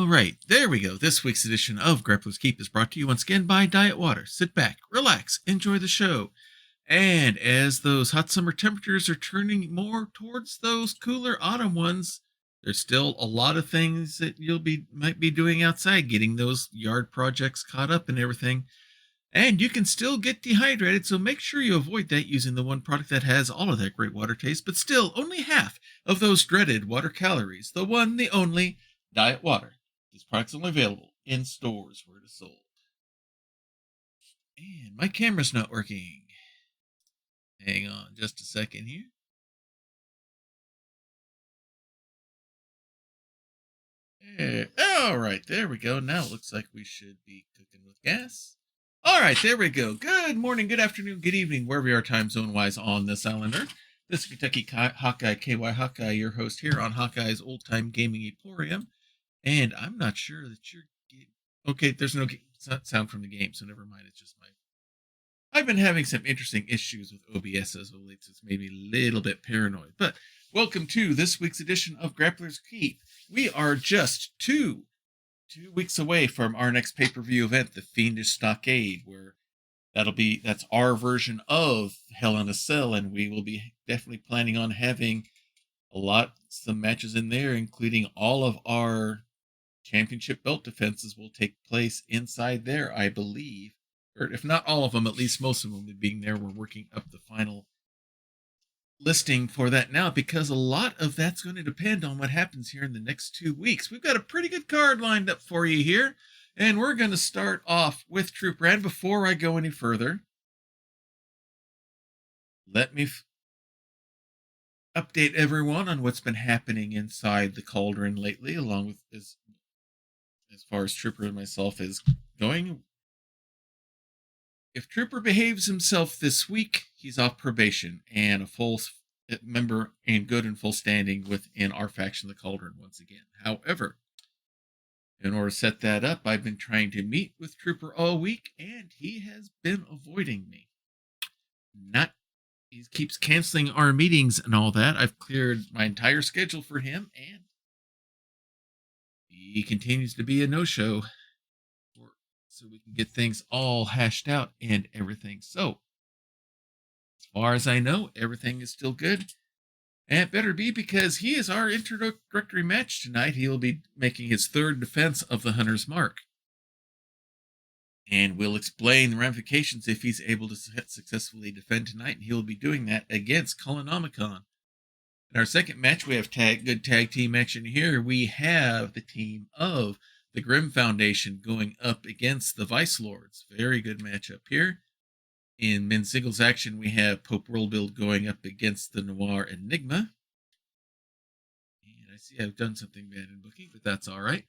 All right, there we go. This week's edition of Grappler's Keep is brought to you once again by Diet Water. Sit back, relax, enjoy the show. And as those hot summer temperatures are turning more towards those cooler autumn ones, there's still a lot of things that might be doing outside, getting those yard projects caught up and everything. And you can still get dehydrated, so make sure you avoid that using the one product that has all of that great water taste, but still only half of those dreaded water calories. The one, the only, Diet Water. This product's only available in stores where it is sold. And my camera's not working. Hang on just a second here. All right, there we go. Now it looks like we should be cooking with gas. All right, there we go. Good morning, good afternoon, good evening, wherever you are time zone-wise on this island Earth. This is Kentucky Hawkeye, KY Hawkeye, your host here on Hawkeye's Old Time Gaming Emporium. And I'm not sure that you're... Okay, there's no sound from the game, so never mind. It's just my... I've been having some interesting issues with OBS as of late, so it's maybe a little bit paranoid. But welcome to this week's edition of Grappler's Keep. We are just two weeks away from our next pay-per-view event, the Fiendish Stockade, where that's our version of Hell in a Cell, and we will be definitely planning on having some matches in there, including all of our championship belt defenses will take place inside there, I believe. Or if not all of them, at least most of them will be being there. We're working up the final listing for that now, because a lot of that's going to depend on what happens here in the next 2 weeks. We've got a pretty good card lined up for you here, and we're going to start off with Trooper. And before I go any further, let me update everyone on what's been happening inside the Cauldron lately, along with as far as Trooper and myself is going. If Trooper behaves himself this week, he's off probation and a full member in good and full standing within our faction, the Cauldron, once again. However, in order to set that up, I've been trying to meet with Trooper all week, and he has been avoiding me. He keeps canceling our meetings and all that. I've cleared my entire schedule for him, and he continues to be a no-show. So we can get things all hashed out and everything. So, as far as I know, everything is still good. And it better be, because he is our introductory match tonight. He will be making his third defense of the Hunter's Mark. And we'll explain the ramifications if he's able to successfully defend tonight. And he'll be doing that against Colinomicon. In our second match, we have good tag team action here. We have the team of the Grim Foundation going up against the Vice Lords. Very good matchup here. In men's singles action, we have Pope Worldbuild going up against the Noir Enigma. And I see I've done something bad in booking, but that's all right.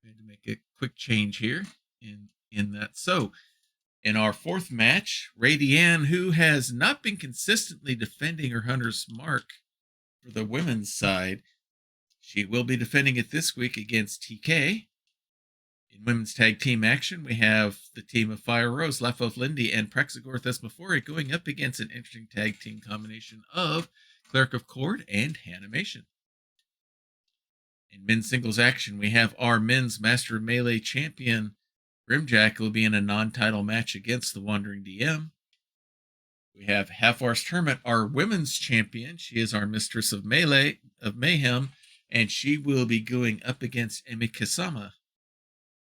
I had to make a quick change here in that. So, in our fourth match, RaeDeAnn, who has not been consistently defending her Hunter's Mark for the women's side, she will be defending it this week against TK. In women's tag team action, we have the team of Fire Rose, Lafov Lindy, and Praxagor Thesmophori going up against an interesting tag team combination of Cleric of Cord and Hannahmation. In men's singles action, we have our men's Master of Melee champion, Grimjack, will be in a non-title match against the Wandering DM. We have Half-Arsed Hermit, our women's champion. She is our Mistress of Mayhem, and she will be going up against EmmyKsama.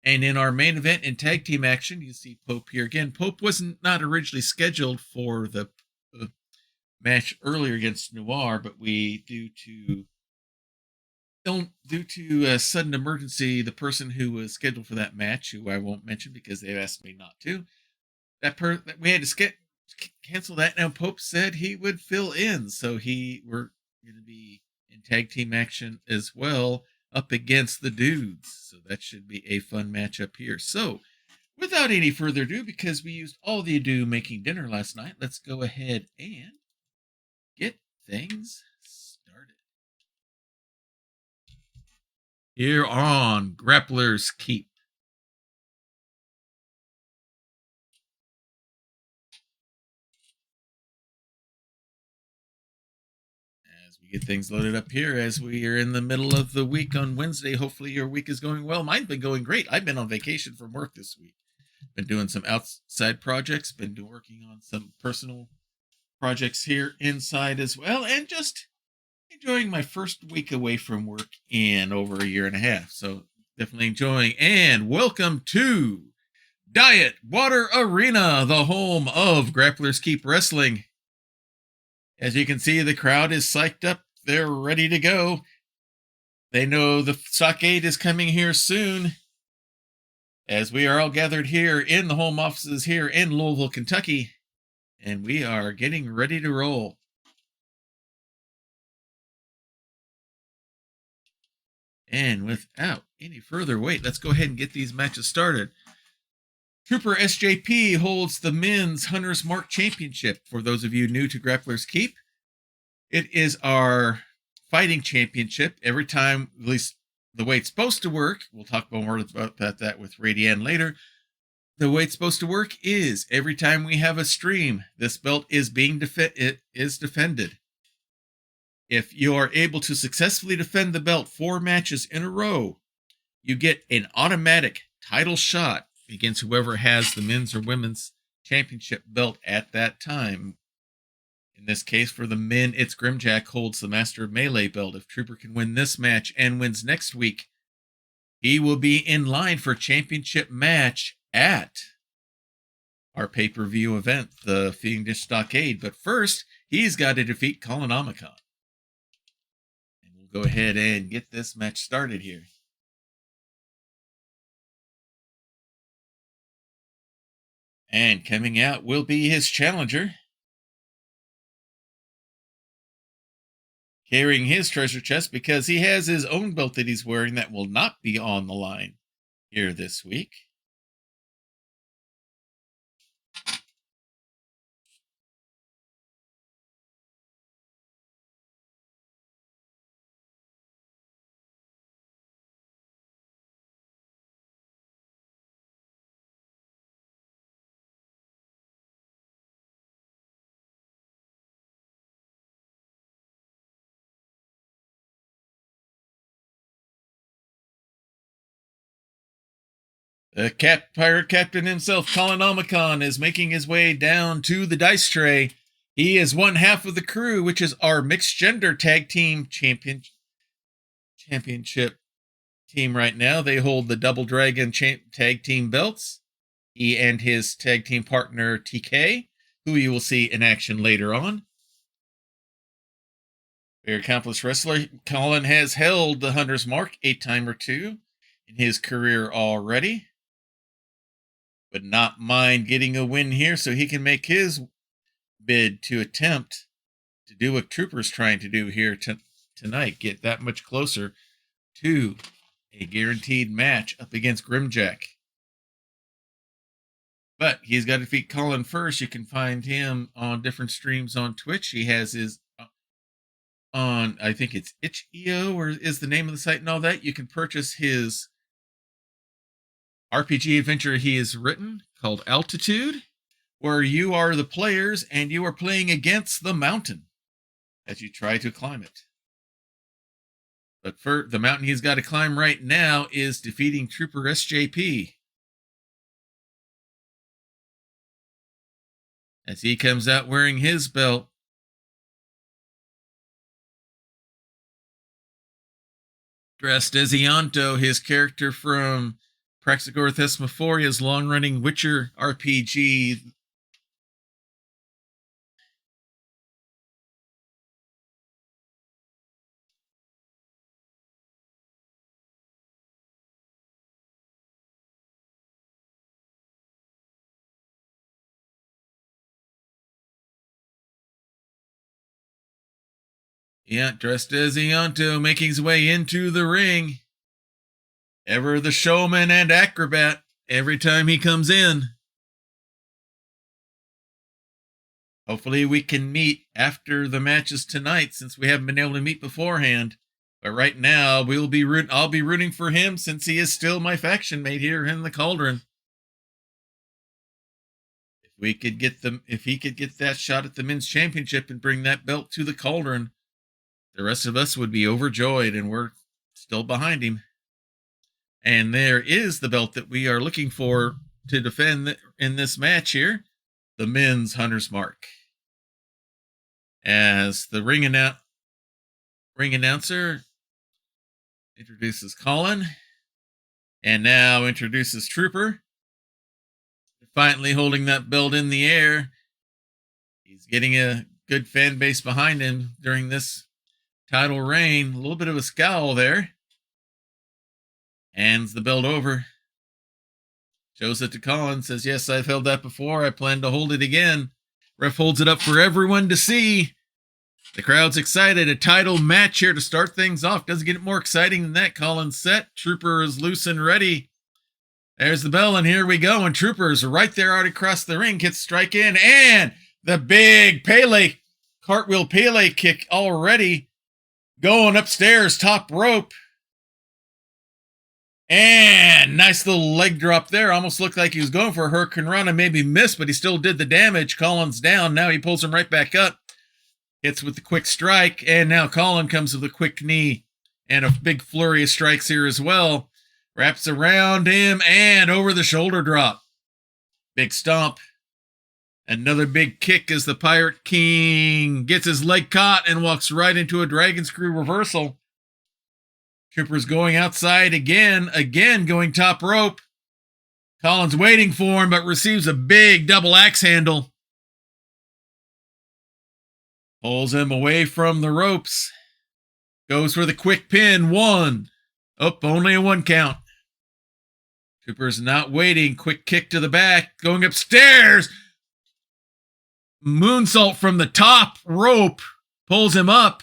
And in our main event in tag team action, you see Pope here again. Pope wasn't not originally scheduled for the match earlier against Noir, but due to a sudden emergency, the person who was scheduled for that match, who I won't mention because they've asked me not to, we had to cancel that. Now Pope said he would fill in, so we're going to be in tag team action as well up against the dudes. So that should be a fun matchup here. So without any further ado, because we used all the ado making dinner last night, let's go ahead and get things started. Here on Grappler's Keep. As we Get things loaded up here as we are in the middle of the week on Wednesday. Hopefully your week is going well. Mine's been going great. I've been on vacation from work this week. Been doing some outside projects, been working on some personal projects here inside as well, and just enjoying my first week away from work in over a year and a half. So definitely enjoying. And welcome to Diet Water Arena, the home of Grapplers Keep Wrestling. As you can see, the crowd is psyched up. They're ready to go. They know the Stockade is coming here soon, as we are all gathered here in the home offices here in Louisville, Kentucky, and we are getting ready to roll. And without any further wait, let's go ahead and get these matches started. Trooper SJP holds the Men's Hunter's Mark Championship. For those of you new to Grapplers Keep, it is our fighting championship. Every time, at least the way it's supposed to work, we'll talk more about that with RaeDeAnn later. The way it's supposed to work is every time we have a stream, this belt is being defended. If you are able to successfully defend the belt 4 matches in a row, you get an automatic title shot against whoever has the men's or women's championship belt at that time. In this case, for the men, it's Grimjack holds the Master of Melee belt. If Trooper can win this match and wins next week, he will be in line for a championship match at our pay-per-view event, the Fiendish Stockade. But first, he's got to defeat Colinomicon. And we'll go ahead and get this match started here. And coming out will be his challenger, carrying his treasure chest because he has his own belt that he's wearing that will not be on the line here this week. The pirate captain himself, Colinomicon, is making his way down to the dice tray. He is one half of the crew, which is our mixed gender tag team championship team right now. They hold the Double Dragon tag team belts. He and his tag team partner, TK, who you will see in action later on. Very accomplished wrestler. Colin has held the Hunter's Mark a time or two in his career already, but not mind getting a win here so he can make his bid to attempt to do what Trooper's trying to do here tonight, get that much closer to a guaranteed match up against Grimjack. But he's got to defeat Colin first. You can find him on different streams on Twitch. He has his on, I think it's itch.io or is the name of the site and all that. You can purchase his RPG adventure he has written called Altitude, where you are the players and you are playing against the mountain as you try to climb it. But for the mountain he's got to climb right now is defeating Trooper SJP. As he comes out wearing his belt. Dressed as Ianto, his character from Praxagorth Thesmophoria's long-running Witcher RPG. Yeah, dressed as Ianto, making his way into the ring. Ever the showman and acrobat every time he comes in. Hopefully we can meet after the matches tonight, since we haven't been able to meet beforehand. But right now, I'll be rooting for him, since he is still my faction mate here in the Cauldron. If he could get that shot at the men's championship and bring that belt to the Cauldron, The rest of us would be overjoyed, and we're still behind him. And there is the belt that we are looking for to defend in this match here, the men's Hunter's Mark. As the ring announcer introduces Colin, and now introduces Trooper, defiantly holding that belt in the air. He's getting a good fan base behind him during this title reign. A little bit of a scowl there. Hands the belt over. Shows it to Colin. Says, yes, I've held that before. I plan to hold it again. Ref holds it up for everyone to see. The crowd's excited. A title match here to start things off. Doesn't get more exciting than that. Colin's set. Trooper is loose and ready. There's the bell, and here we go. And Trooper's right there already across the ring. Gets strike in. And the big Pele, cartwheel Pele kick already going upstairs, top rope. And nice little leg drop there. Almost looked like he was going for a Hurricane Rana, maybe missed, but he still did the damage. Colin's down. Now he pulls him right back up. Hits with the quick strike. And now Colin comes with a quick knee. And a big flurry of strikes here as well. Wraps around him and over the shoulder drop. Big stomp. Another big kick as the Pirate King gets his leg caught and walks right into a dragon screw reversal. Trooper's going outside again going top rope. Colin's waiting for him, but receives a big double axe handle. Pulls him away from the ropes. Goes for the quick pin. One. Oh, only a 1 count. Trooper's not waiting. Quick kick to the back. Going upstairs. Moonsault from the top rope. Pulls him up.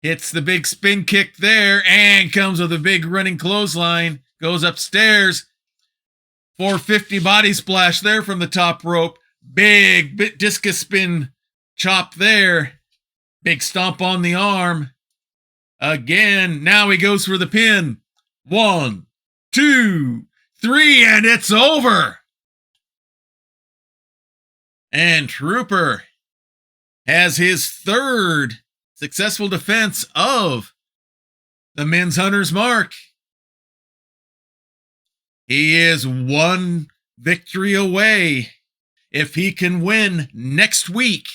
Hits the big spin kick there and comes with a big running clothesline. Goes upstairs. 450 body splash there from the top rope. Big discus spin chop there. Big stomp on the arm. Again, now he goes for the pin. 1, 2, 3, and it's over. And Trooper has his third successful defense of the men's Hunter's Mark. He is 1 victory away. If he can win next week,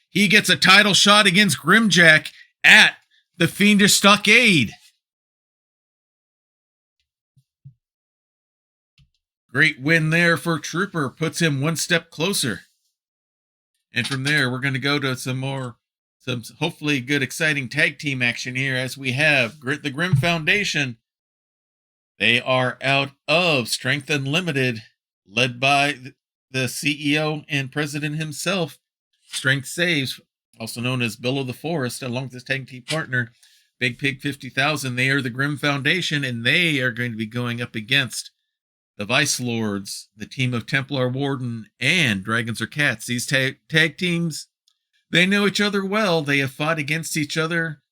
he gets a title shot against Grimjack at the Fiendish Stockade. Great win there for Trooper. Puts him 1 step closer. And from there, we're going to go to some hopefully good, exciting tag team action here as we have the Grim Foundation. They are out of Strength Unlimited, led by the CEO and president himself, Strength Saves, also known as Bill of the Forest, along with his tag team partner, Big Pig 50,000. They are the Grim Foundation, and they are going to be going up against the Vice Lords, the team of Templar Warden, and Dragons Are Cats. These tag teams, they know each other well. They have fought against each other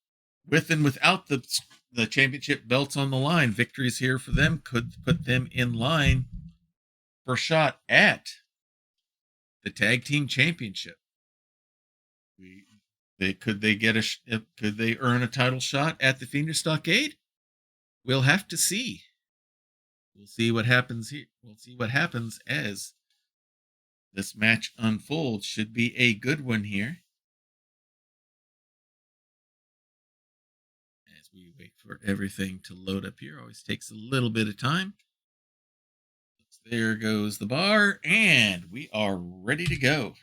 with and without the championship belts on the line. Victories here for them could put them in line for a shot at the tag team championship. Could they earn a title shot at the Fiendish Stockade? We'll have to see. We'll see what happens here. We'll see what happens as this match unfolds. Should be a good one here. As we wait for everything to load up here. Always takes a little bit of time. There goes the bar, and we are ready to go.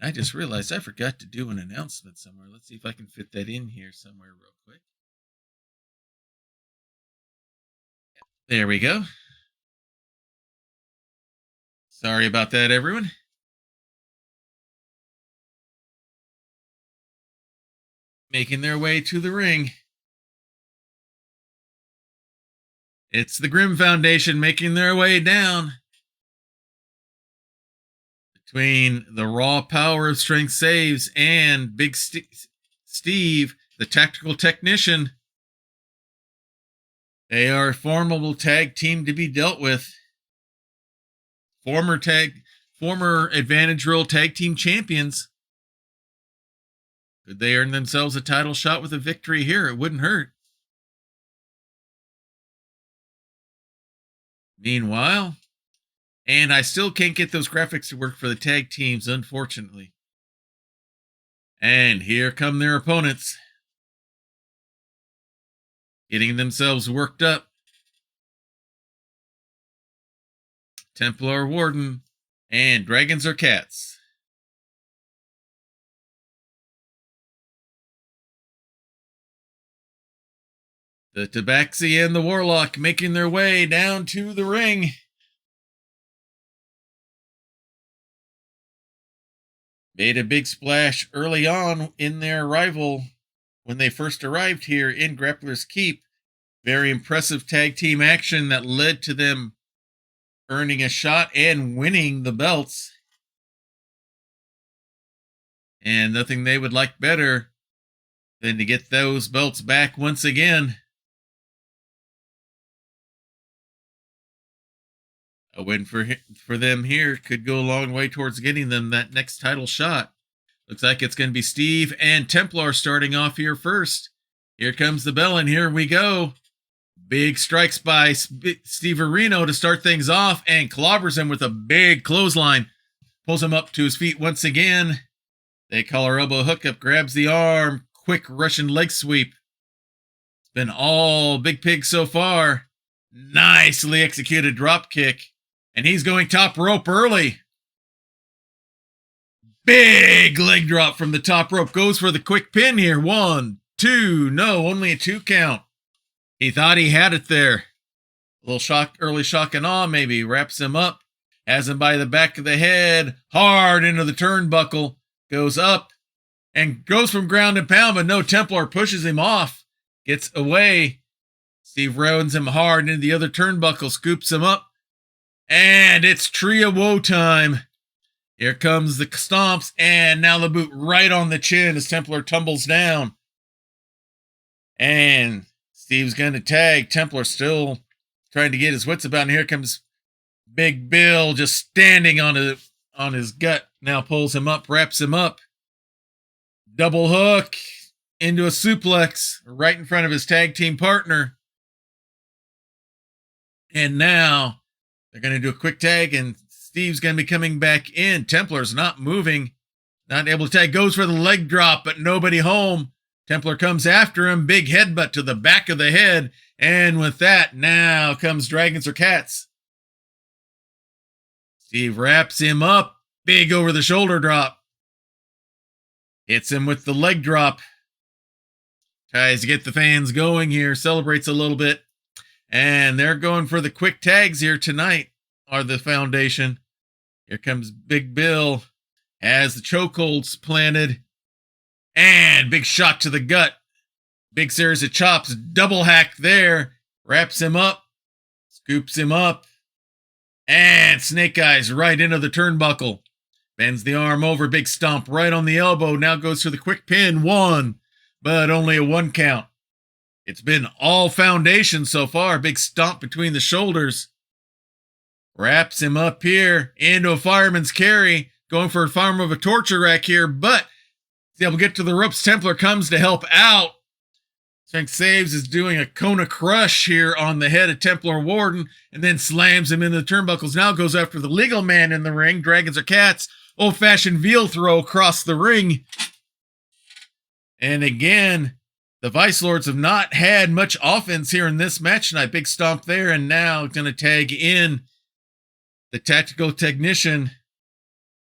I just realized I forgot to do an announcement somewhere. Let's see if I can fit that in here somewhere real quick. There we go. Sorry about that, everyone. Making their way to the ring. It's the Grim Foundation making their way down. Between the raw power of Strength Saves and Big Steve, the tactical technician. They are a formidable tag team to be dealt with. Former Advantage Roll Tag Team Champions. Could they earn themselves a title shot with a victory here? It wouldn't hurt. Meanwhile, and I still can't get those graphics to work for the tag teams, unfortunately. And here come their opponents. Getting themselves worked up. Templar Warden and Dragons or Cats. The Tabaxi and the Warlock making their way down to the ring. Made a big splash early on in their arrival when they first arrived here in Grappler's Keep. Very impressive tag team action that led to them earning a shot and winning the belts. And nothing they would like better than to get those belts back once again. A win for them here could go a long way towards getting them that next title shot. Looks like it's going to be Steve and Templar starting off here first. Here comes the bell, and here we go. Big strikes by Steve Areno to start things off, and clobbers him with a big clothesline. Pulls him up to his feet once again. They collar elbow hookup, grabs the arm, quick Russian leg sweep. It's been all Big Pig so far. Nicely executed drop kick. And he's going top rope early. Big leg drop from the top rope. Goes for the quick pin here. 1, 2. No, only a 2 count. He thought he had it there. A little shock, early shock and awe maybe. Wraps him up. Has him by the back of the head. Hard into the turnbuckle. Goes up. And goes from ground and pound. But no, Templar pushes him off. Gets away. Steve rounds him hard into the other turnbuckle. Scoops him up. And it's Tree of Woe time. Here comes the stomps, and now the boot right on the chin as Templar tumbles down. And Steve's going to tag. Templar still trying to get his wits about, and here comes Big Bill just standing on his gut. Now pulls him up, wraps him up. Double hook into a suplex right in front of his tag team partner. And now they're going to do a quick tag, and Steve's going to be coming back in. Templar's not moving, not able to tag. Goes for the leg drop, but nobody home. Templar comes after him. Big headbutt to the back of the head. And with that, now comes Dragons or Cats. Steve wraps him up. Big over-the-shoulder drop. Hits him with the leg drop. Tries to get the fans going here. Celebrates a little bit. And they're going for the quick tags here tonight, are the Foundation. Here comes Big Bill. Has the chokeholds planted. And big shot to the gut. Big series of chops. Double hack there. Wraps him up. Scoops him up. And Snake Eyes right into the turnbuckle. Bends the arm over. Big stomp right on the elbow. Now goes for the quick pin. 1. But only a 1 count. It's been all Foundation so far. Big stomp between the shoulders. Wraps him up here into a fireman's carry. Going for a form of a torture rack here, but he's able to get to the ropes. Templar comes to help out. Strength Saves is doing a Kona crush here on the head of Templar Warden and then slams him into the turnbuckles. Now goes after the legal man in the ring. Dragons or Cats. Old-fashioned veal throw across the ring. And again, the Vice Lords have not had much offense here in this match tonight. Big stomp there, and now going to tag in the tactical technician.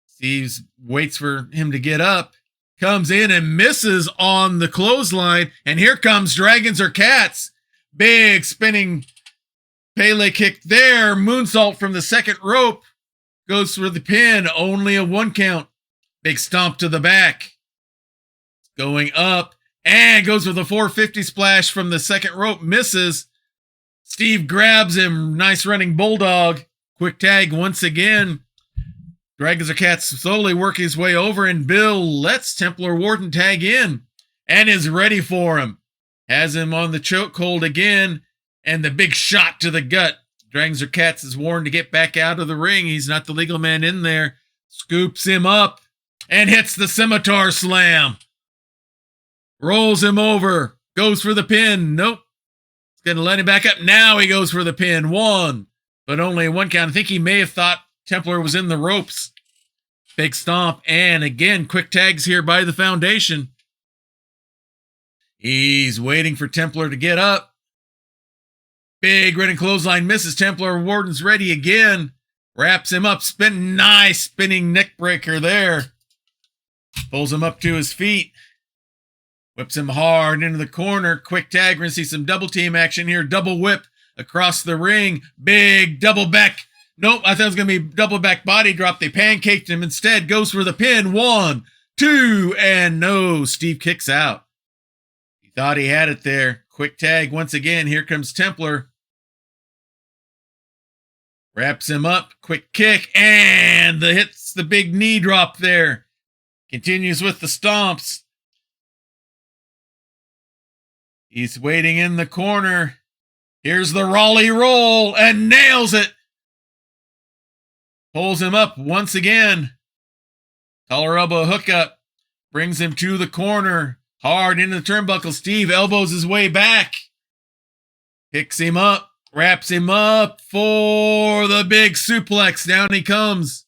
Steve waits for him to get up. Comes in and misses on the clothesline. And here comes Dragons or Cats. Big spinning Pele kick there. Moonsault from the second rope. Goes for the pin. Only a 1 count. Big stomp to the back. Going up. And goes with a 450 splash from the second rope. Misses. Steve grabs him. Nice running bulldog. Quick tag once again. Dragons or Cats slowly work his way over, and Bill lets Templar Warden tag in and is ready for him. Has him on the chokehold again. And the big shot to the gut. Drangzer Katz is warned to get back out of the ring. He's not the legal man in there. Scoops him up and hits the scimitar slam. Rolls him over. Goes for the pin. Nope. He's going to let him back up. Now he goes for the pin. 1. But only 1 count. I think he may have thought Templar was in the ropes. Big stomp. And again, quick tags here by the Foundation. He's waiting for Templar to get up. Big running clothesline misses. Templar. Warden's ready again. Wraps him up. Nice spinning neck breaker there. Pulls him up to his feet. Whips him hard into the corner. Quick tag. We're going to see some double team action here. Double whip across the ring. Big double back. Nope, I thought it was going to be double back body drop. They pancaked him instead. Goes for the pin. 1, 2, and no. Steve kicks out. He thought he had it there. Quick tag once again. Here comes Templar. Wraps him up. Quick kick. And hits the big knee drop there. Continues with the stomps. He's waiting in the corner. Here's the Raleigh roll and nails it. Pulls him up once again. Collar elbow hookup. Brings him to the corner. Hard into the turnbuckle. Steve elbows his way back. Picks him up. Wraps him up for the big suplex. Down he comes.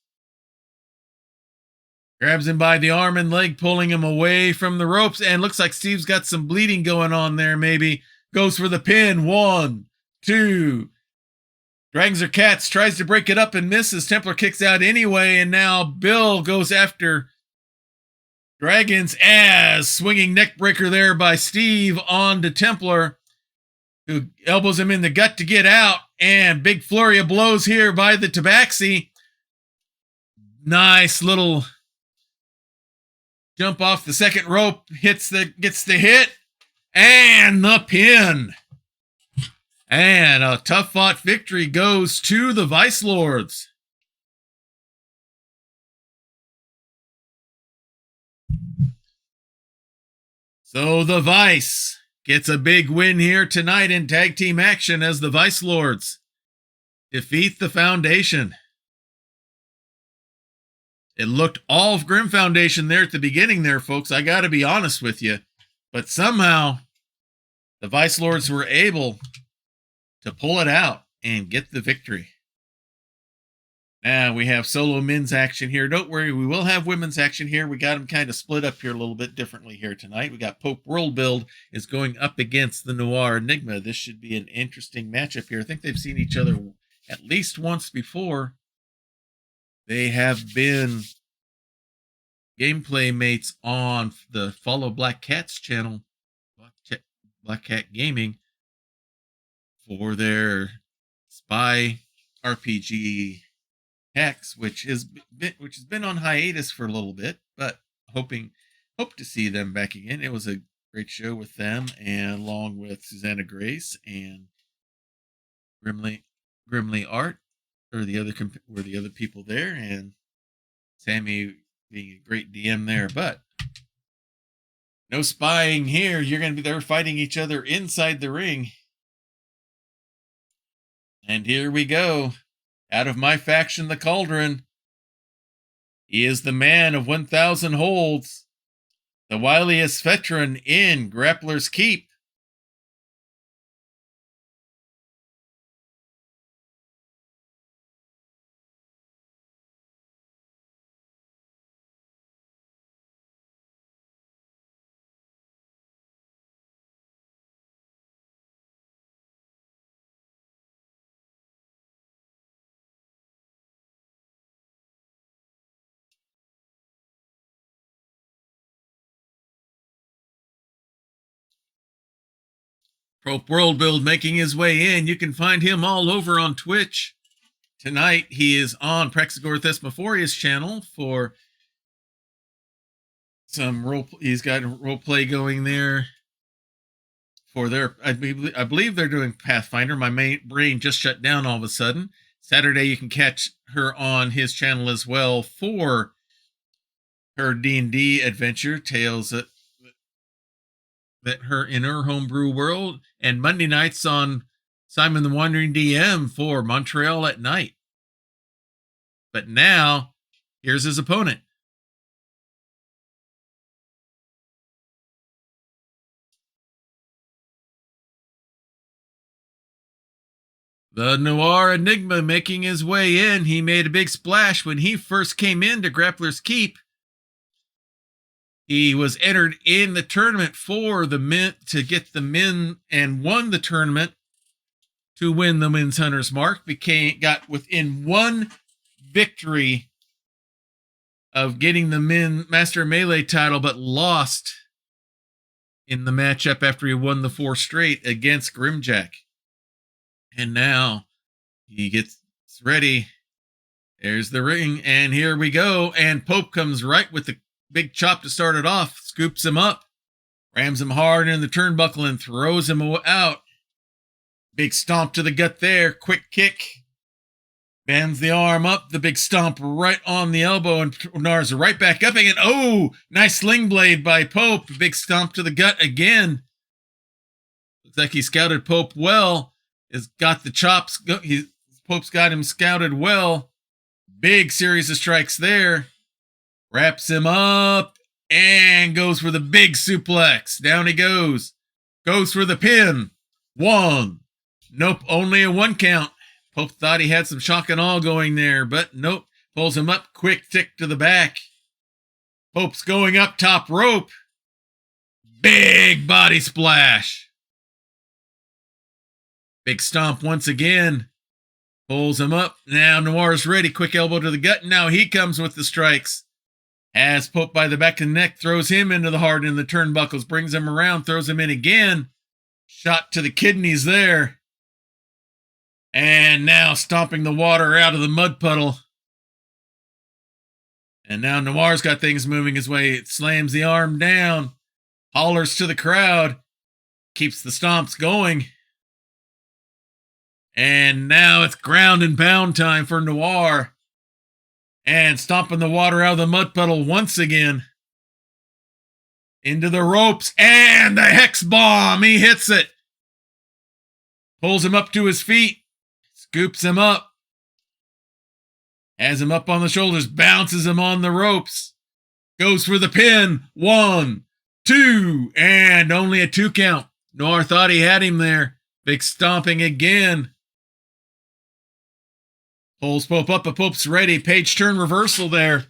Grabs him by the arm and leg, pulling him away from the ropes. And looks like Steve's got some bleeding going on there, maybe. Goes for the pin. 1, 2. Drangzer Katz tries to break it up and misses. Templar kicks out anyway. And now Bill goes after Dragons as swinging neck breaker there by Steve on to Templar, who elbows him in the gut to get out. And big flurry of blows here by the Tabaxi. Nice little jump off the second rope. Gets the hit. And the pin. And a tough fought victory goes to the Vice Lords. So the Vice gets a big win here tonight in tag team action as the Vice Lords defeat the Foundation. It looked all of Grim Foundation there at the beginning there, folks. I got to be honest with you. But somehow the Vice Lords were able to pull it out and get the victory. Now we have solo men's action here. Don't worry, we will have women's action here. We got them kind of split up here a little bit differently here tonight. We got Pope World Build is going up against the Noir Enigma. This should be an interesting matchup here. I think they've seen each other at least once before. They have been gameplay mates on the Follow Black Cat's channel, Black Cat Gaming, for their spy RPG Hex, which has been on hiatus for a little bit, but hope to see them back again. It was a great show with them, and along with Susanna Grace and Grimly Art, or the other people there, and Sammy being a great DM there. But no spying here. You're going to be there fighting each other inside the ring. And here we go. Out of my faction, the Cauldron. He is the man of 1,000 holds. The wiliest veteran in Grappler's Keep. Pope World Build making his way in. You can find him all over on Twitch. Tonight, he is on Praxagor Thesmophorius channel for some role. He's got a role play going there for their, I believe they're doing Pathfinder. My brain just shut down all of a sudden. Saturday, you can catch her on his channel as well for her D&D adventure, Tales that her in her homebrew world. And Monday nights on Simon the Wandering DM for Montreal at night. But now, here's his opponent. The Noir Enigma making his way in. He made a big splash when he first came into Grappler's Keep. He was entered in the tournament for the Mint to get the Min and won the tournament to win the Men's Hunter's Mark. Got within one victory of getting the Min Master Melee title, but lost in the matchup after he won the 4 straight against Grimjack. And now he gets ready. There's the ring, and here we go. And Pope comes right with the big chop to start it off. Scoops him up, rams him hard in the turnbuckle, and throws him out. Big stomp to the gut there. Quick kick. Bends the arm up. The big stomp right on the elbow, and Noir's right back up again. Oh, nice sling blade by Pope. Big stomp to the gut again. Looks like he scouted Pope well. Has got the chops. Pope's got him scouted well. Big series of strikes there. Wraps him up and goes for the big suplex. Down he goes. Goes for the pin. 1. Nope, only a 1 count. Pope thought he had some shock and awe going there, but nope. Pulls him up. Quick tick to the back. Pope's going up top rope. Big body splash. Big stomp once again. Pulls him up. Now Noir's ready. Quick elbow to the gut. Now he comes with the strikes. Has Pope by the back of the neck. Throws him into the hard in the turnbuckles. Brings him around. Throws him in again. Shot to the kidneys there. And now stomping the water out of the mud puddle. And now Noir's got things moving his way. It slams the arm down. Hollers to the crowd. Keeps the stomps going. And now it's ground and pound time for Noir. And stomping the water out of the mud puddle once again. Into the ropes. And the Hex Bomb. He hits it. Pulls him up to his feet. Scoops him up. Has him up on the shoulders. Bounces him on the ropes. Goes for the pin. 1, 2. And only a 2 count. Noir thought he had him there. Big stomping again. Pulls Pope up, but Pope's ready. Page turn reversal there.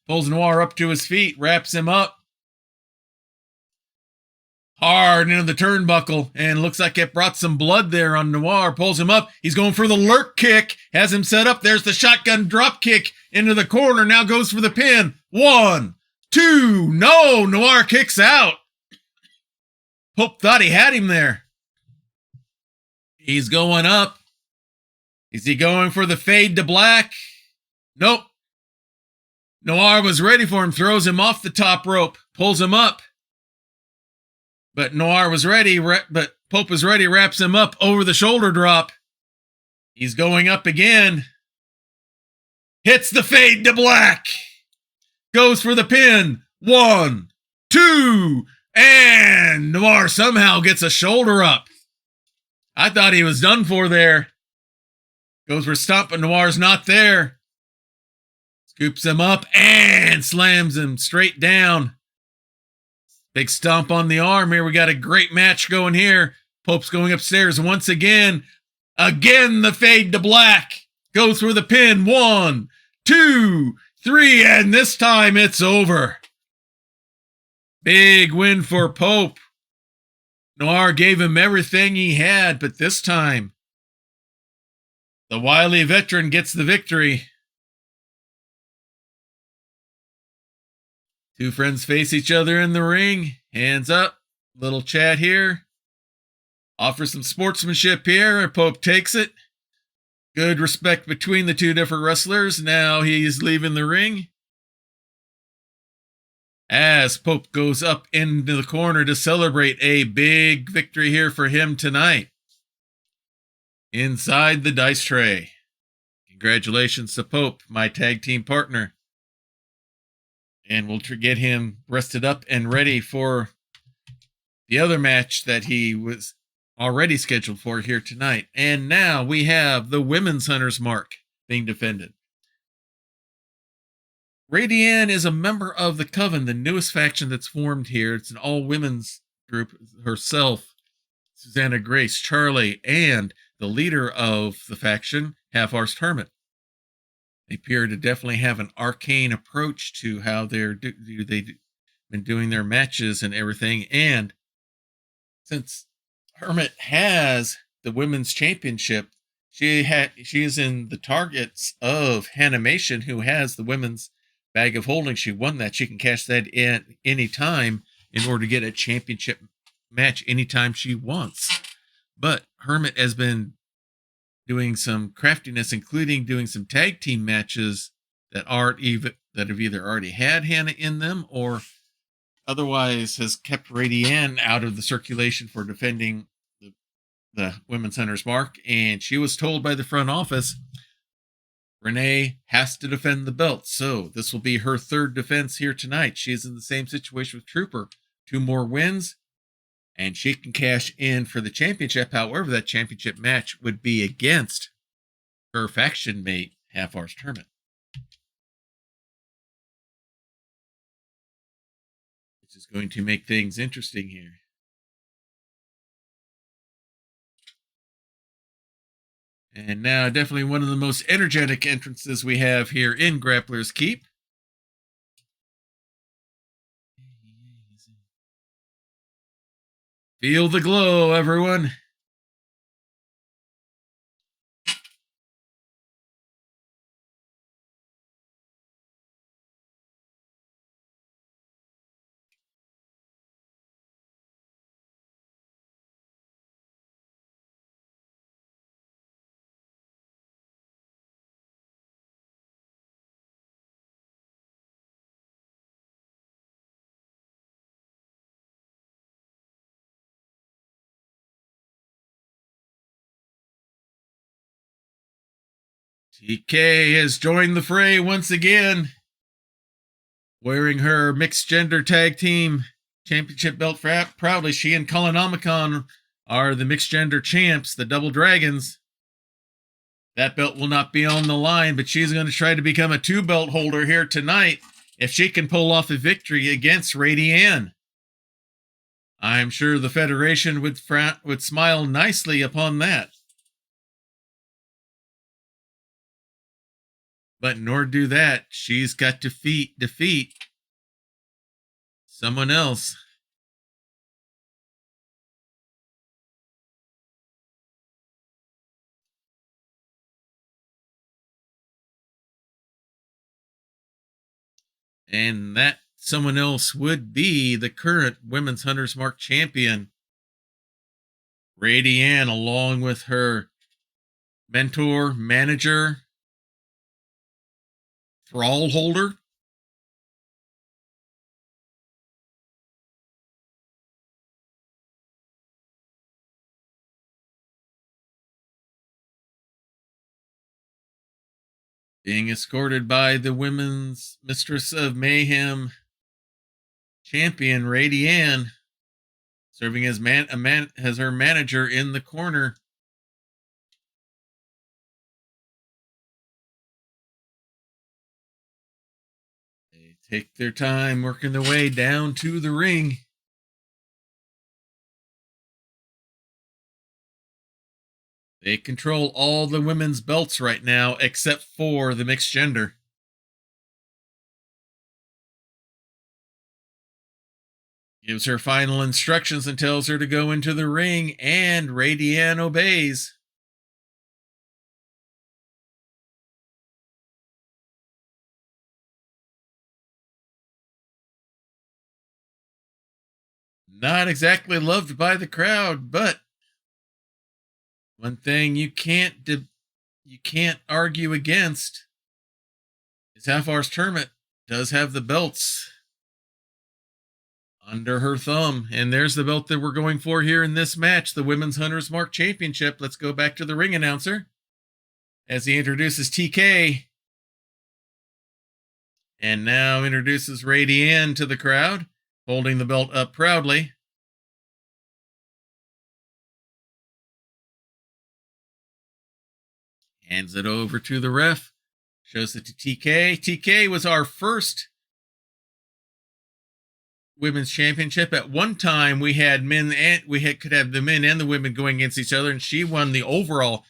Pulls Noir up to his feet. Wraps him up. Hard into the turnbuckle. And looks like it brought some blood there on Noir. Pulls him up. He's going for the lurk kick. Has him set up. There's the shotgun drop kick into the corner. Now goes for the pin. 1, 2. No, Noir kicks out. Pope thought he had him there. He's going up. Is he going for the fade to black? Nope. Noir was ready for him. Throws him off the top rope. Pulls him up. But Noir was ready. But Pope was ready. Wraps him up over the shoulder drop. He's going up again. Hits the fade to black. Goes for the pin. 1, 2. And Noir somehow gets a shoulder up. I thought he was done for there. Goes for stomp, but Noir's not there. Scoops him up and slams him straight down. Big stomp on the arm here. We got a great match going here. Pope's going upstairs once again. Again, the fade to black. Goes for the pin. 1, 2, 3. And this time it's over. Big win for Pope. Noir gave him everything he had, but this time, the wily veteran gets the victory. Two friends face each other in the ring. Hands up. Little chat here. Offer some sportsmanship here. Pope takes it. Good respect between the two different wrestlers. Now he's leaving the ring. As Pope goes up into the corner to celebrate a big victory here for him tonight. Inside the dice tray. Congratulations to Pope, my tag team partner. And we'll get him rested up and ready for the other match that he was already scheduled for here tonight. And now we have the Women's Hunter's Mark being defended. RaeDeAnn is a member of the Coven, the newest faction that's formed here. It's an all-women's group. Herself, Susanna Grace, Charlie, and the leader of the faction, Half-Arsed Hermit. They appear to definitely have an arcane approach to how they've been doing their matches and everything. And since Hermit has the women's championship, she is in the targets of Hannahmation, who has the women's bag of holding. She won that. She can cash that in any time in order to get a championship match anytime she wants. But Hermit has been doing some craftiness, including doing some tag team matches that have either already had Hannah in them or otherwise has kept RaeDeAnn out of the circulation for defending the Women's Hunter's Mark. And she was told by the front office, Renee has to defend the belt. So this will be her third defense here tonight. She's in the same situation with Trooper. 2 more wins, and she can cash in for the championship. However, that championship match would be against her faction mate, Half-Arsed Hermit. Which is going to make things interesting here. And now, definitely one of the most energetic entrances we have here in Grappler's Keep. Feel the glow, everyone. TK has joined the fray once again, wearing her mixed gender tag team championship belt proudly. She and Colinomicon are the mixed gender champs, the Double Dragons. That belt will not be on the line, but she's going to try to become a 2-belt holder here tonight if she can pull off a victory against RaeDeAnn. I'm sure the Federation would smile nicely upon that. But in order to do that, she's got to defeat someone else. And that someone else would be the current Women's Hunter's Mark champion, RaeDeAnn, along with her mentor, manager, thrall holder, being escorted by the Women's Mistress of Mayhem champion, RaeDeAnn, serving as as her manager in the corner. They take their time working their way down to the ring. They control all the women's belts right now, except for the mixed gender. Gives her final instructions and tells her to go into the ring, and RaeDeAnn obeys. Not exactly loved by the crowd, but one thing you can't argue against is Half-Arsed Hermit does have the belts under her thumb. And there's the belt that we're going for here in this match, the Women's Hunter's Mark Championship. Let's go back to the ring announcer as he introduces TK. And now introduces RaeDeAnn to the crowd, holding the belt up proudly. Hands it over to the ref. Shows it to TK. TK was our first women's championship. At one time, we had could have the men and the women going against each other, and she won the overall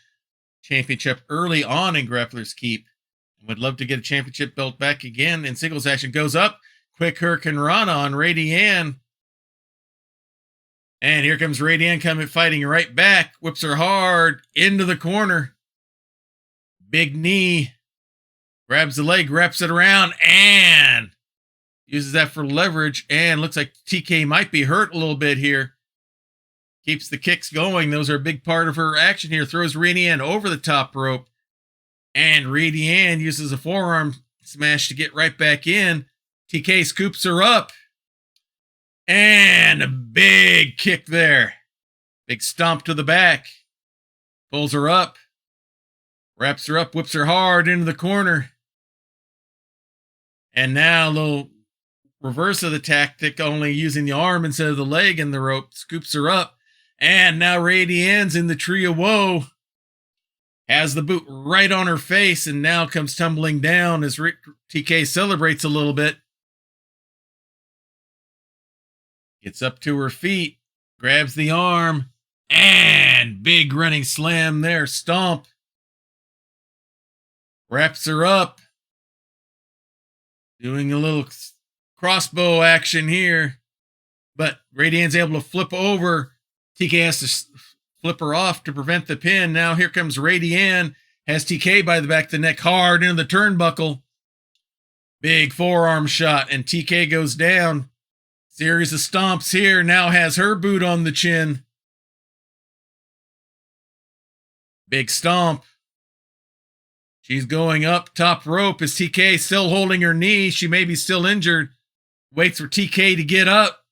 championship early on in Grappler's Keep. Would love to get a championship belt back again in singles action. Goes up. Quick Hurricane Rana on RaeDeAnn. And here comes RaeDeAnn coming, fighting right back. Whips her hard into the corner. Big knee. Grabs the leg, wraps it around, and uses that for leverage. And looks like TK might be hurt a little bit here. Keeps the kicks going. Those are a big part of her action here. Throws RaeDeAnn over the top rope. And RaeDeAnn uses a forearm smash to get right back in. TK scoops her up. And a big kick there. Big stomp to the back. Pulls her up. Wraps her up, whips her hard into the corner. And now a little reverse of the tactic, only using the arm instead of the leg and the rope. Scoops her up. And now RaeDeAnn's in the tree of woe. Has the boot right on her face and now comes tumbling down as TK celebrates a little bit. Gets up to her feet. Grabs the arm. And big running slam there. Stomp. Wraps her up. Doing a little crossbow action here. But RaeDeAnn's able to flip over. TK has to flip her off to prevent the pin. Now here comes RaeDeAnn. Has TK by the back of the neck hard into the turnbuckle. Big forearm shot. And TK goes down. Series of stomps here. Now has her boot on the chin. Big stomp. She's going up top rope as TK still holding her knee. She may be still injured. Waits for TK to get up.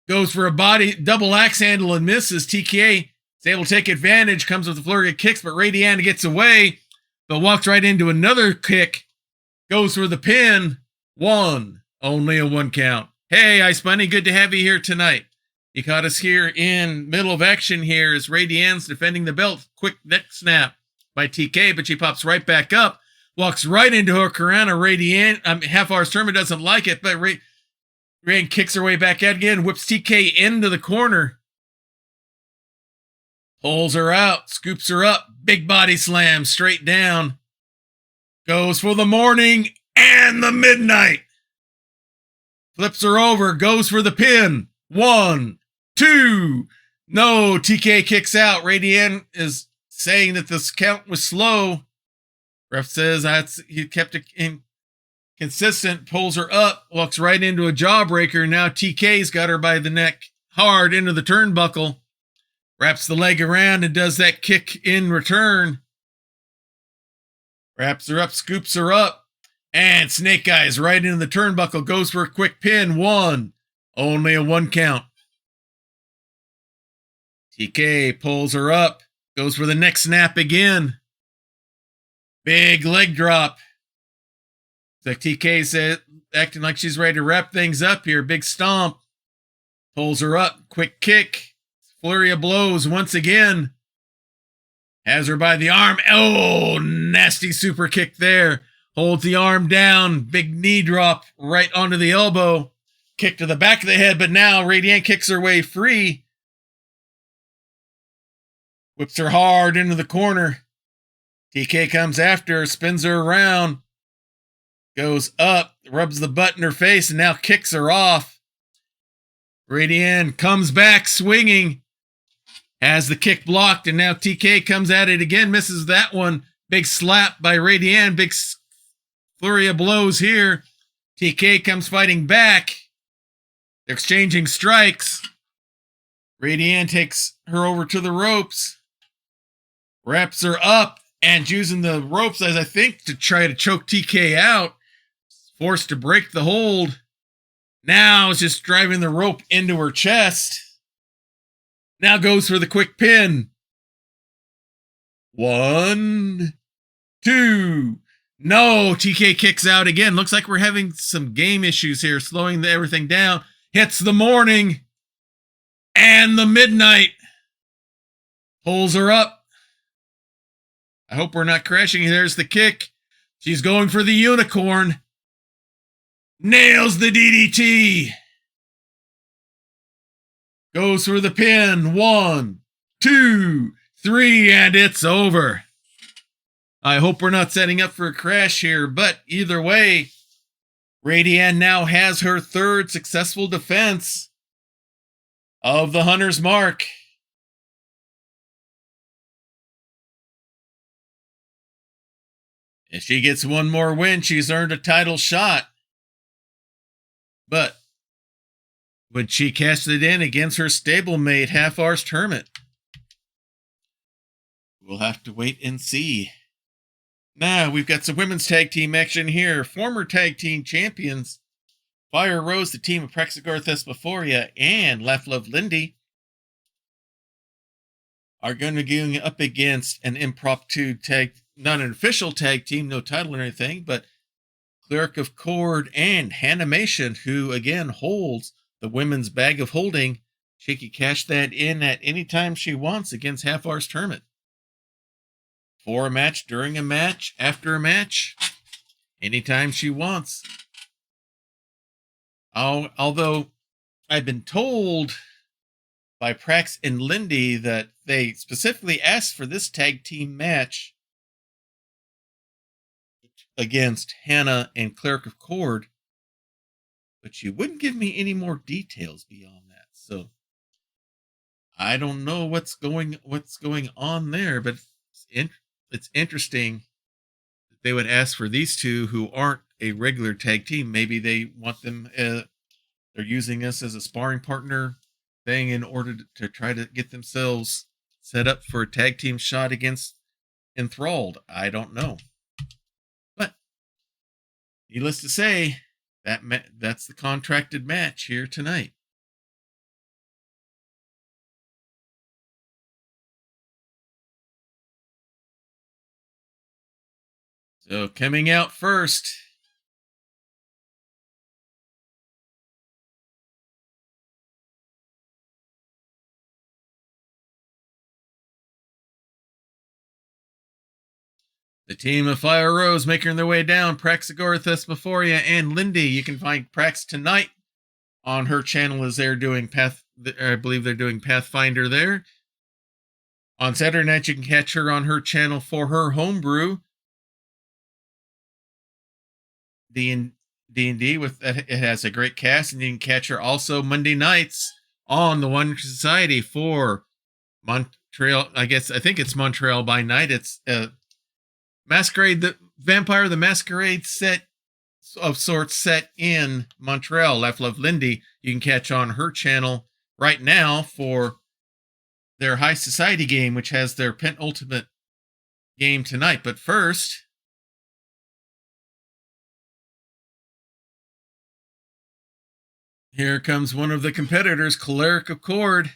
Goes for a body double axe handle and misses. TK is able to take advantage. Comes with a flurry of kicks, but RaeDeAnn gets away. But walks right into another kick. Goes for the pin. One. Only a 1 count. Hey, Ice Bunny, good to have you here tonight. You caught us here in middle of action here as RaeDeAnn's defending the belt. Quick neck snap by TK, but she pops right back up. Walks right into her Karana. RaeDeAnn, Half-Arsed Hermit doesn't like it, but RaeDeAnn kicks her way back out again. Whips TK into the corner. Pulls her out. Scoops her up. Big body slam straight down. Goes for the morning and the midnight. Flips her over, goes for the pin. 1, 2. No, TK kicks out. RaeDeAnn is saying that this count was slow. Ref says he kept it consistent. Pulls her up, walks right into a jawbreaker. Now TK's got her by the neck hard into the turnbuckle. Wraps the leg around and does that kick in return. Wraps her up, scoops her up. And Snake Eyes right into the turnbuckle. Goes for a quick pin. 1. Only a 1 count. TK pulls her up. Goes for the neck snap again. Big leg drop. So TK's acting like she's ready to wrap things up here. Big stomp. Pulls her up. Quick kick. Flurry of blows once again. Has her by the arm. Oh, nasty super kick there. Holds the arm down. Big knee drop right onto the elbow. Kick to the back of the head, but now RaeDeAnn kicks her way free. Whips her hard into the corner. TK comes after her, spins her around. Goes up, rubs the butt in her face, and now kicks her off. RaeDeAnn comes back swinging. Has the kick blocked, and now TK comes at it again. Misses that one. Big slap by RaeDeAnn. Big flurry of blows here. TK comes fighting back. They're exchanging strikes. RaeDeAnn takes her over to the ropes. Wraps her up and using the ropes, as I think, to try to choke TK out. Forced to break the hold. Now it's just driving the rope into her chest. Now goes for the quick pin. 1, 2. No, TK kicks out again. Looks like we're having some game issues here, slowing everything down. Hits the morning and the midnight. Pulls her up. I hope we're not crashing. There's the kick. She's going for the unicorn. Nails the DDT. Goes for the pin. 1, 2, 3, and it's over. I hope we're not setting up for a crash here, but either way, RaeDeAnn now has her third successful defense of the Hunter's Mark. If she gets one more win, she's earned a title shot. But would she cash it in against her stablemate, Half-Arsed Hermit? We'll have to wait and see. Now, we've got some women's tag team action here. Former tag team champions, Fire Rose, the team of Praxagor Thesmophoria, and Laflove Lindy, are going to be going up against an impromptu tag, not an official tag team, no title or anything, but Cleric of Cord and Hannahmation, who again holds the women's bag of holding. She can cash that in at any time she wants against Half-Arsed Hermit. For a match, during a match, after a match, anytime she wants. Although I've been told by Prax and Lindy that they specifically asked for this tag team match against Hannah and Cleric of Cord, but she wouldn't give me any more details beyond that. So I don't know what's going on there, but it's interesting that they would ask for these two who aren't a regular tag team. Maybe they want them, they're using us as a sparring partner thing in order to try to get themselves set up for a tag team shot against Enthralled. I don't know. But needless to say, that's the contracted match here tonight. So coming out first, the team of Fire Rose making their way down, Praxagor Thesmophoria and Lindy. You can find Prax tonight on her channel as they're doing I believe they're doing Pathfinder there. On Saturday night, you can catch her on her channel for her homebrew, D&D with it has a great cast, and you can catch her also Monday nights on the One Society for Montreal. I think it's Montreal by Night. It's Masquerade, the Vampire the Masquerade set of sorts set in Montreal. Laflove Lindy, you can catch on her channel right now for their High Society game, which has their penultimate game tonight. But first, here comes one of the competitors, Cleric of Cord,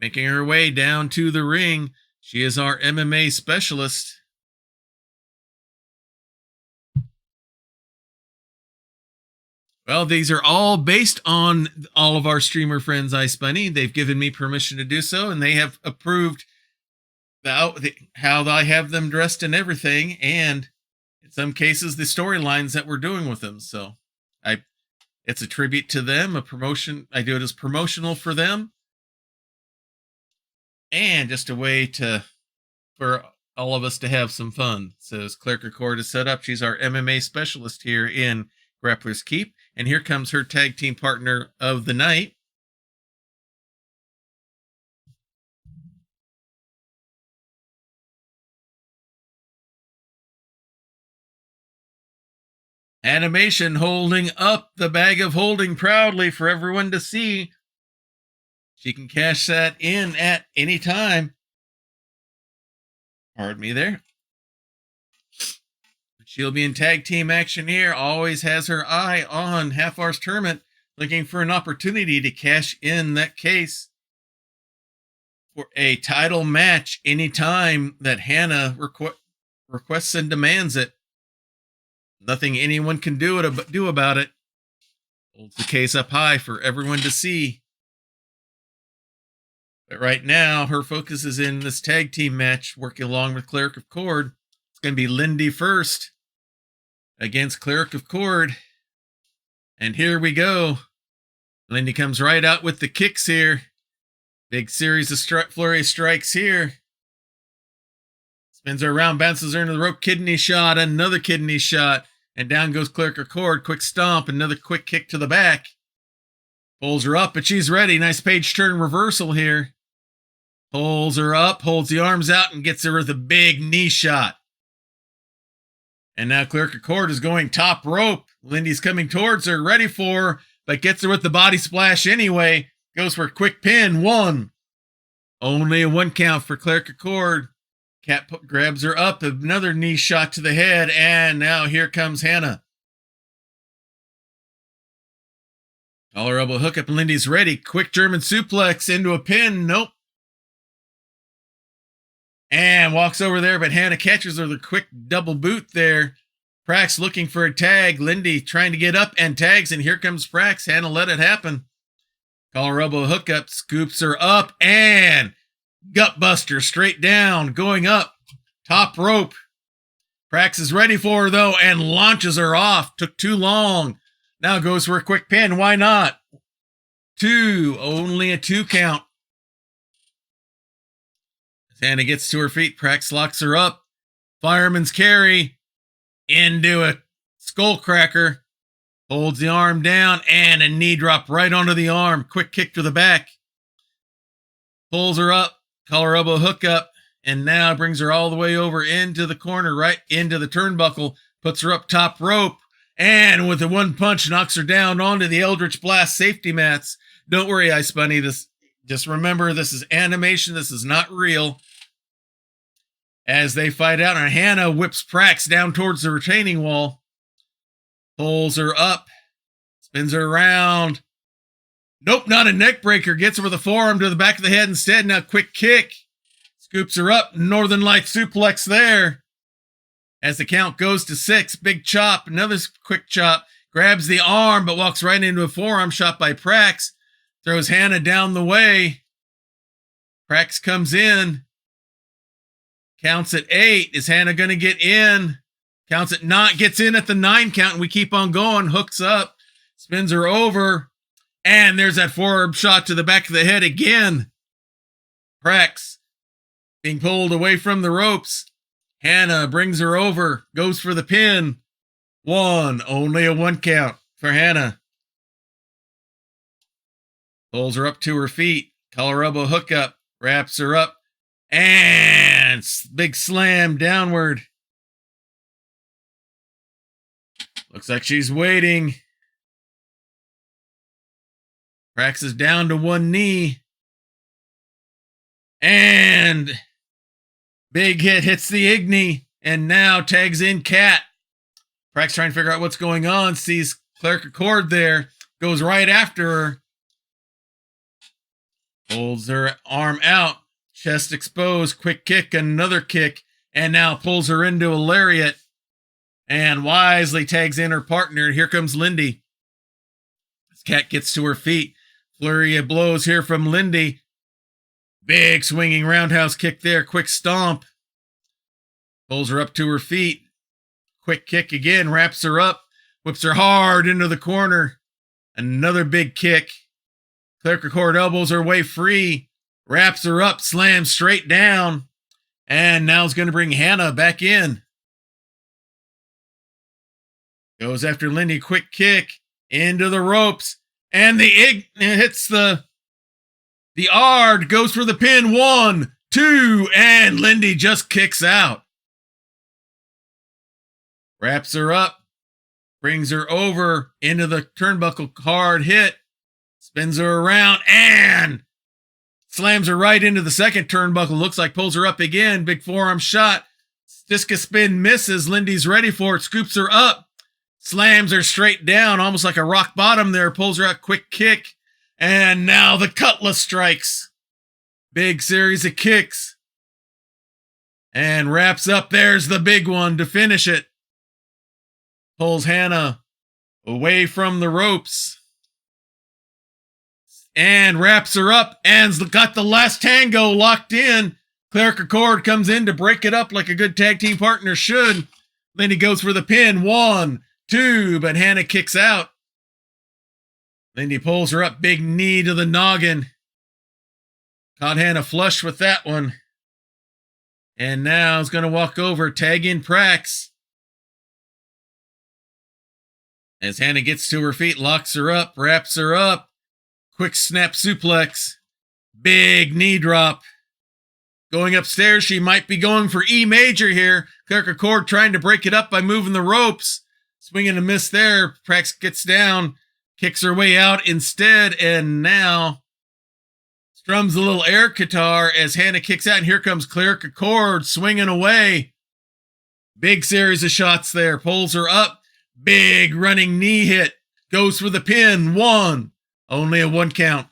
making her way down to the ring. She is our MMA specialist. Well, these are all based on all of our streamer friends, iSpunny. They've given me permission to do so, and they have approved how I have them dressed and everything, and in some cases, the storylines that we're doing with them. So it's a tribute to them, a promotion. I do it as promotional for them, and just a way for all of us to have some fun. So as Cleric of Cord is set up, she's our MMA specialist here in Grappler's Keep. And here comes her tag team partner of the night, Hannahmation, holding up the bag of holding proudly for everyone to see. She can cash that in at any time. Pardon me there. She'll be in tag team action here. Always has her eye on Half-Arsed Hermit, looking for an opportunity to cash in that case for a title match anytime that Hannah requests and demands it. Nothing anyone can do about it. Holds the case up high for everyone to see. But right now, her focus is in this tag team match, working along with Cleric of Cord. It's going to be Lindy first against Cleric of Cord. And here we go. Lindy comes right out with the kicks here. Big series of flurry strikes here. Spins her around, bounces her into the rope, kidney shot, another kidney shot. And down goes Cleric of Cord. Quick stomp, another quick kick to the back. Pulls her up, but she's ready. Nice page turn reversal here. Pulls her up, holds the arms out, and gets her with a big knee shot. And now Cleric of Cord is going top rope. Lindy's coming towards her, ready for her, but gets her with the body splash anyway. Goes for a quick pin. 1. Only a 1 count for Cleric of Cord. Cat grabs her up, another knee shot to the head, and now here comes Hannah. Collar elbow hookup, and Lindy's ready. Quick German suplex into a pin. Nope. And walks over there, but Hannah catches her with a quick double boot there. Prax looking for a tag. Lindy trying to get up and tags, and here comes Prax. Hannah let it happen. Collar elbow hookup, scoops her up, and gutbuster straight down, going up. Top rope. Prax is ready for her, though, and launches her off. Took too long. Now goes for a quick pin. Why not? 2. Only a 2 count. Hannah gets to her feet. Prax locks her up. Fireman's carry into a skull cracker. Holds the arm down and a knee drop right onto the arm. Quick kick to the back. Pulls her up. Collar elbow hookup. And now brings her all the way over into the corner, right into the turnbuckle. Puts her up top rope. And with a 1 punch, knocks her down onto the Eldritch Blast safety mats. Don't worry, Ice Bunny. Just remember, this is animation. This is not real. As they fight out, and Hannah whips Prax down towards the retaining wall. Pulls her up. Spins her around. Nope, not a neck breaker. Gets her with a forearm to the back of the head instead. Now quick kick. Scoops her up. Northern Light suplex there. As the count goes to 6. Big chop. Another quick chop. Grabs the arm, but walks right into a forearm shot by Prax. Throws Hannah down the way. Prax comes in. Counts at 8. Is Hannah going to get in? Counts at 9. Gets in at the 9 count, and we keep on going. Hooks up. Spins her over. And there's that forearm shot to the back of the head again. Prax being pulled away from the ropes. Hannah brings her over. Goes for the pin. 1. Only a 1 count for Hannah. Pulls her up to her feet. Collar elbow hookup. Wraps her up. And big slam downward. Looks like she's waiting. Prax is down to 1 knee. And big hit hits the Igni. And now tags in Cat. Prax trying to figure out what's going on. Sees Cleric of Cord there. Goes right after her. Holds her arm out. Chest exposed, quick kick, another kick, and now pulls her into a lariat and wisely tags in her partner. Here comes Lindy. As Cat gets to her feet. Flurry of blows here from Lindy. Big swinging roundhouse kick there, quick stomp. Pulls her up to her feet. Quick kick again, wraps her up, whips her hard into the corner. Another big kick. Cleric of Cord elbows her way free. Wraps her up, slams straight down. And now is going to bring Hannah back in. Goes after Lindy, quick kick into the ropes. And the hits the Ard, goes for the pin. 1, 2, and Lindy just kicks out. Wraps her up, brings her over into the turnbuckle, hard hit. Spins her around and slams her right into the second turnbuckle. Looks like pulls her up again. Big forearm shot. Discus spin misses. Lindy's ready for it. Scoops her up. Slams her straight down. Almost like a rock bottom there. Pulls her out. Quick kick. And now the cutlass strikes. Big series of kicks. And wraps up. There's the big one to finish it. Pulls Hannah away from the ropes. and wraps her up and's got the last tango locked in. Cleric Accord comes in to break it up like a good tag team partner should. Lindy goes for the pin. 1, 2, but Hannah kicks out. Lindy pulls her up. Big knee to the noggin. Caught Hannah flush with that one. And now is going to walk over, tag in Prax. As Hannah gets to her feet, locks her up, wraps her up. Quick snap suplex. Big knee drop. Going upstairs, she might be going for E major here. Cleric Accord trying to break it up by moving the ropes. Swinging a miss there. Prax gets down, kicks her way out instead, and now strums a little air guitar as Hannah kicks out, and here comes Cleric Accord swinging away. Big series of shots there. Pulls her up. Big running knee hit. Goes for the pin. 1. Only a 1 count.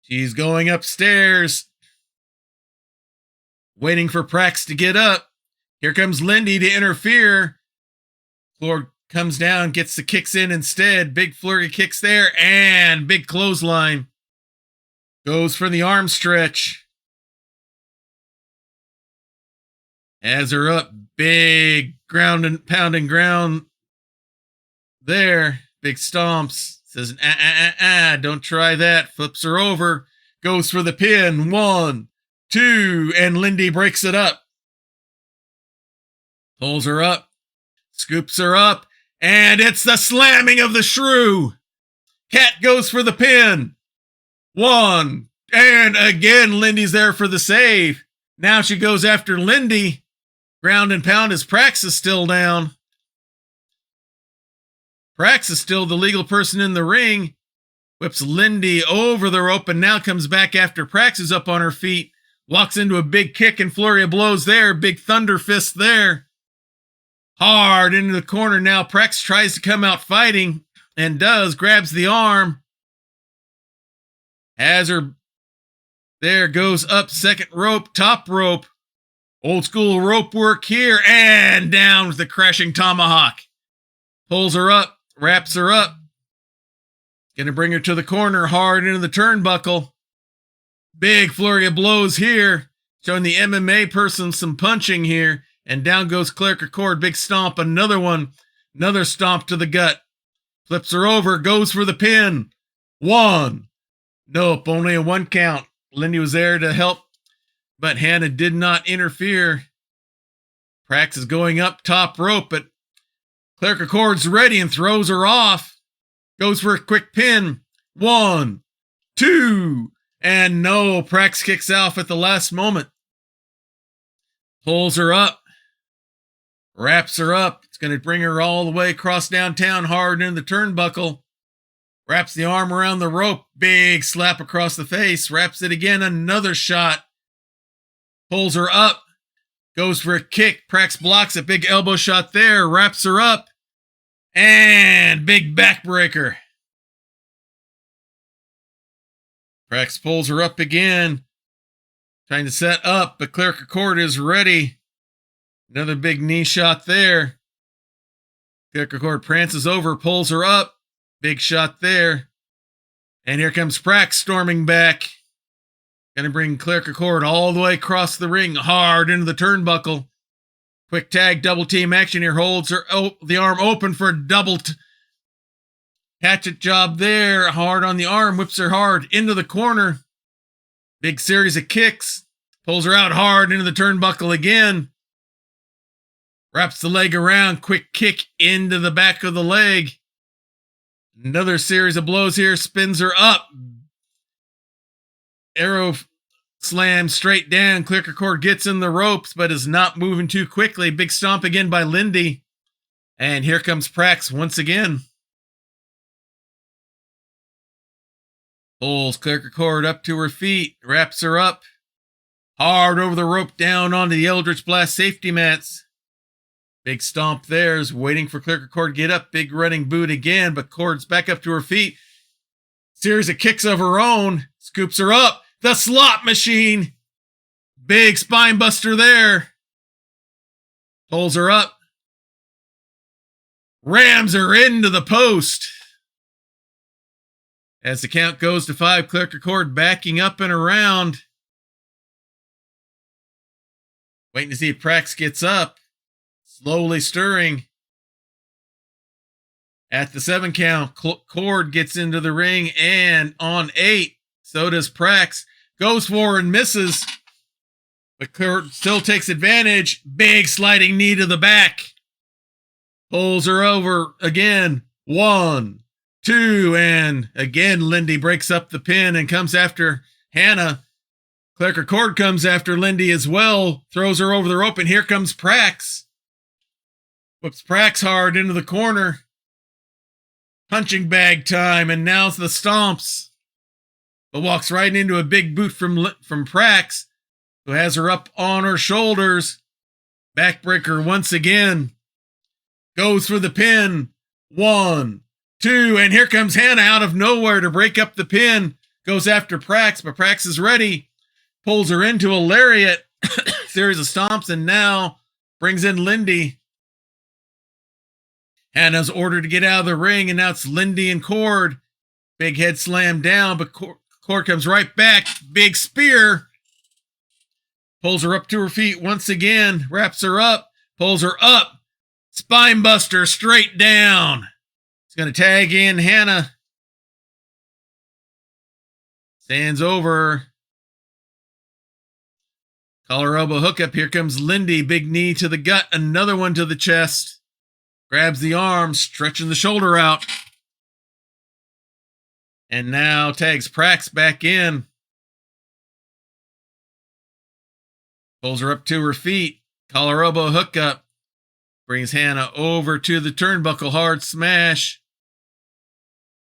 She's going upstairs, waiting for Prax to get up. Here comes Lindy to interfere. Floor comes down, gets the kicks in instead. Big flurry kicks there, and big clothesline. Goes for the arm stretch. Has her up. Big ground and pounding ground there. Big stomps. Says, don't try that. Flips her over. Goes for the pin. 1, 2, and Lindy breaks it up. Pulls her up. Scoops her up. And it's the slamming of the shrew. Cat goes for the pin. 1, and again, Lindy's there for the save. Now she goes after Lindy. Ground and pound as Prax is still down. Prax is still the legal person in the ring. Whips Lindy over the rope and now comes back after Prax is up on her feet. Walks into a big kick and flurry of blows there. Big thunder fist there. Hard into the corner now. Prax tries to come out fighting and does. Grabs the arm. Has her there, goes up second rope, top rope. Old school rope work here, and down with the crashing tomahawk. Pulls her up, wraps her up. Gonna bring her to the corner, hard into the turnbuckle. Big flurry of blows here, showing the MMA person some punching here. And down goes Cleric Accord, big stomp, another one. Another stomp to the gut. Flips her over, goes for the pin. 1. Nope, only a 1 count. Lindy was there to help, but Hannah did not interfere. Prax is going up top rope, but Cleric Accord's ready and throws her off. Goes for a quick pin. 1, 2, and no, Prax kicks off at the last moment. Pulls her up. Wraps her up. It's going to bring her all the way across downtown, hard into the turnbuckle. Wraps the arm around the rope. Big slap across the face. Wraps it again. Another shot. Pulls her up. Goes for a kick. Prax blocks a big elbow shot there. Wraps her up. And big backbreaker. Prax pulls her up again. Trying to set up, but Cleric Accord is ready. Another big knee shot there. Cleric Accord prances over, pulls her up. Big shot there. And here comes Prax storming back. Gonna bring Cleric Accord all the way across the ring, hard into the turnbuckle. Quick tag, double team action here. Holds her the arm open for a double hatchet job there. Hard on the arm, whips her hard into the corner. Big series of kicks. Pulls her out hard into the turnbuckle again. Wraps the leg around. Quick kick into the back of the leg. Another series of blows here. Spins her up. Arrow slam straight down. Cleric Accord gets in the ropes, but is not moving too quickly. Big stomp again by Lindy. And here comes Prax once again. Pulls Cleric Accord up to her feet. Wraps her up. Hard over the rope down onto the Eldritch Blast safety mats. Big stomp there, is waiting for Cleric Accord to get up. Big running boot again, but Cord's back up to her feet. Series of kicks of her own. Scoops her up. The slot machine. Big spine buster there. Pulls her up. Rams her into the post. As the count goes to 5, Cleric backing up and around. Waiting to see if Prax gets up. Slowly stirring. At the 7 count, Cord gets into the ring, and on 8, so does Prax. Goes for and misses. But Cord still takes advantage. Big sliding knee to the back. Pulls her over again. 1, 2, and again Lindy breaks up the pin and comes after Hannah. Cleric Cord comes after Lindy as well. Throws her over the rope, and here comes Prax. Whips Prax hard into the corner. Punching bag time, and now's the stomps. But walks right into a big boot from Prax, who has her up on her shoulders. Backbreaker once again. Goes for the pin. 1, 2, and here comes Hannah out of nowhere to break up the pin. Goes after Prax, but Prax is ready. Pulls her into a lariat. Series of stomps, and now brings in Lindy. Hannah's ordered to get out of the ring, and now it's Lindy and Cord. Big head slam down, but Cord comes right back. Big spear. Pulls her up to her feet once again. Wraps her up. Pulls her up. Spine buster straight down. He's going to tag in Hannah. Stands over. Collar elbow hookup. Here comes Lindy. Big knee to the gut. Another one to the chest. Grabs the arm, stretching the shoulder out. And now tags Prax back in. Pulls her up to her feet. Collar elbow hookup. Brings Hannah over to the turnbuckle. Hard smash.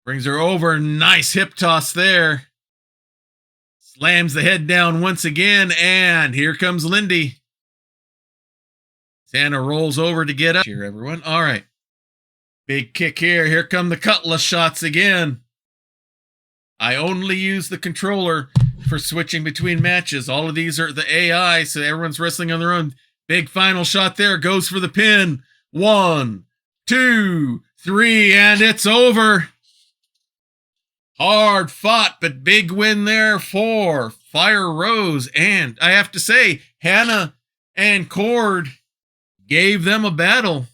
Brings her over. Nice hip toss there. Slams the head down once again. And here comes Lindy. Hannah rolls over to get up here, everyone. All right. Big kick here. Here come the cutlass shots again. I only use the controller for switching between matches. All of these are the AI, so everyone's wrestling on their own. Big final shot there. Goes for the pin. 1, 2, 3, and it's over. Hard fought, but big win there for Fire Rose. And I have to say, Hannah and Cord gave them a battle.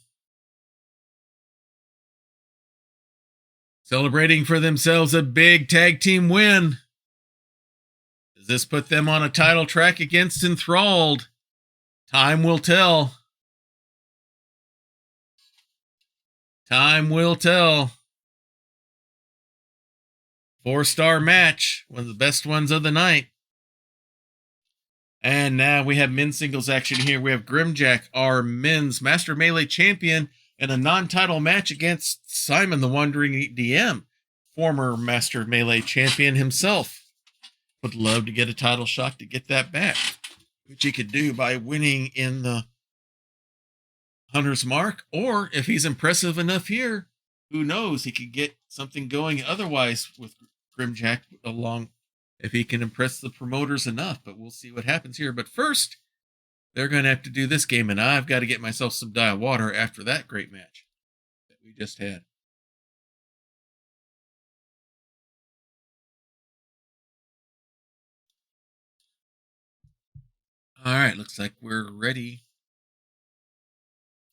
Celebrating for themselves a big tag team win. Does this put them on a title track against Enthralled? Time will tell. Time will tell. 4-star match. One of the best ones of the night. And now we have men's singles action here. We have Grimjack, our men's Master Melee champion, in a non-title match against Simon the Wandering DM, former Master Melee champion himself. Would love to get a title shot to get that back, which he could do by winning in the Hunter's Mark, or if he's impressive enough here, who knows, he could get something going otherwise with Grimjack along, if he can impress the promoters enough, but we'll see what happens here. But first, they're going to have to do this game, and I've got to get myself some dial water after that great match that we just had. All right, looks like we're ready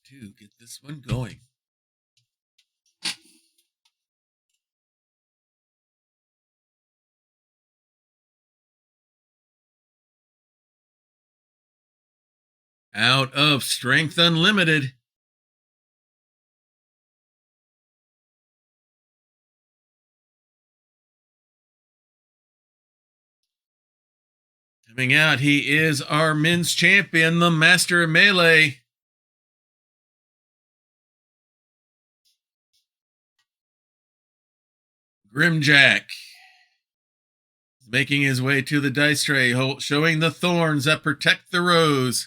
to get this one going. Out of Strength Unlimited. Coming out, he is our men's champion, the Master of Melee. Grimjack. Making his way to the dice tray, showing the thorns that protect the rose.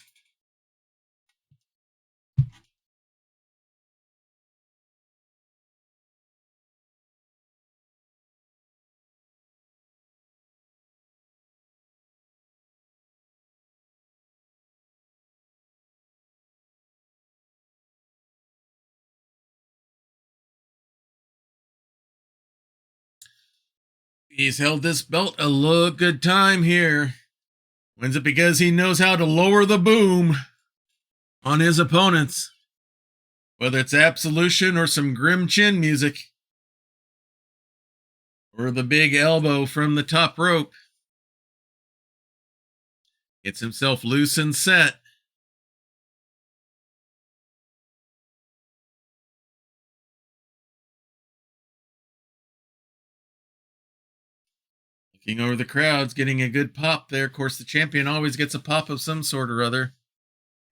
He's held this belt a good time here. Wins it because he knows how to lower the boom on his opponents. Whether it's Absolution or some grim chin music. Or the big elbow from the top rope. Gets himself loose and set. Looking over the crowds, getting a good pop there. Of course, the champion always gets a pop of some sort or other.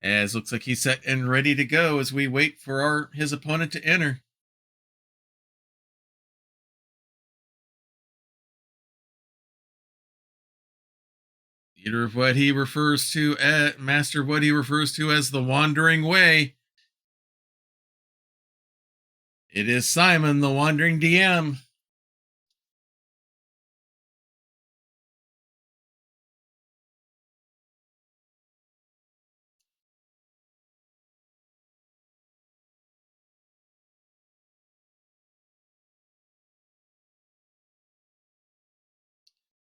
As looks like he's set and ready to go as we wait for his opponent to enter. Leader of what he refers to as, master of what he refers to as the Wandering Way. It is Simon, the Wandering DM.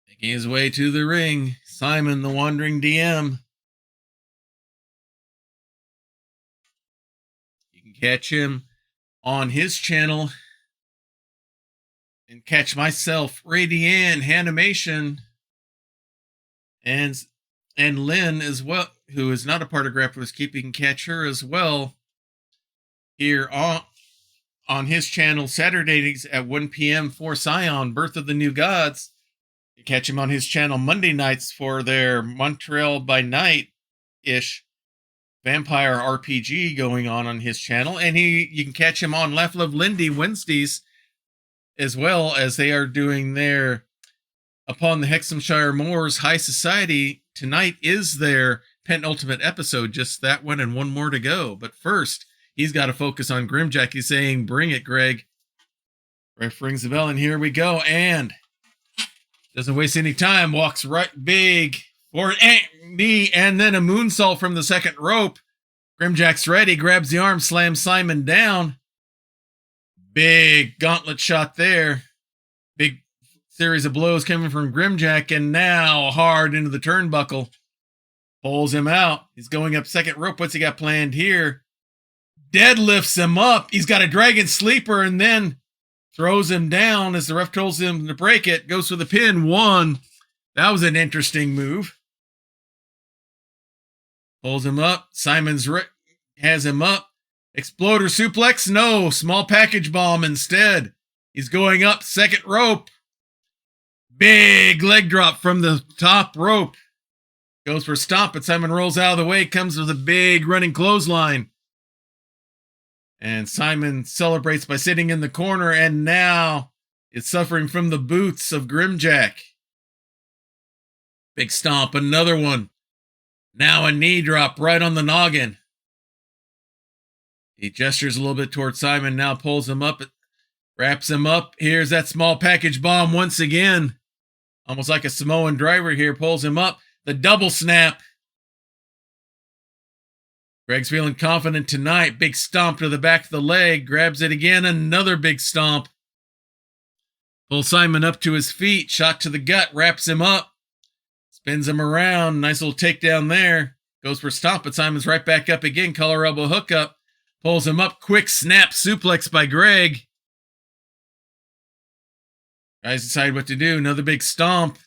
Making his way to the ring, Simon, the Wandering DM. You can catch him on his channel and catch myself, RaeDeAnn, Hannahmation, and Lynn as well, who is not a part of Grappler's Keep. You can catch her as well here on his channel Saturdays at 1 p.m. for Scion, Birth of the New Gods. You catch him on his channel Monday nights for their Montreal by Night-ish vampire RPG going on his channel. And you can catch him on Laugh Love Lindy Wednesdays as well, as they are doing their Upon the Hexhamshire Moors High Society. Tonight is their penultimate episode, just that one and one more to go. But first, he's got to focus on Grimjack. He's saying, bring it, Greg. Ref rings the bell, and here we go. And doesn't waste any time. Walks right big for knee, and then a moonsault from the second rope. Grimjack's ready. Grabs the arm, slams Simon down. Big gauntlet shot there. Big series of blows coming from Grimjack, and now hard into the turnbuckle. Pulls him out. He's going up second rope. What's he got planned here? Deadlifts him up. He's got a dragon sleeper, and then throws him down as the ref tells him to break it. Goes for the pin. One. That was an interesting move. Pulls him up. Simon's has him up. Exploder suplex? No. Small package bomb instead. He's going up second rope. Big leg drop from the top rope. Goes for a stomp, but Simon rolls out of the way. Comes with a big running clothesline. And Simon celebrates by sitting in the corner, and now is suffering from the boots of Grimjack. Big stomp, another one. Now a knee drop right on the noggin. He gestures a little bit towards Simon, now pulls him up, wraps him up. Here's that small package bomb once again. Almost like a Samoan driver here, pulls him up. The double snap. Greg's feeling confident tonight. Big stomp to the back of the leg. Grabs it again. Another big stomp. Pulls Simon up to his feet. Shot to the gut. Wraps him up. Spins him around. Nice little takedown there. Goes for a stomp, but Simon's right back up again. Collar elbow hookup. Pulls him up. Quick snap suplex by Greg. Guys decide what to do. Another big stomp.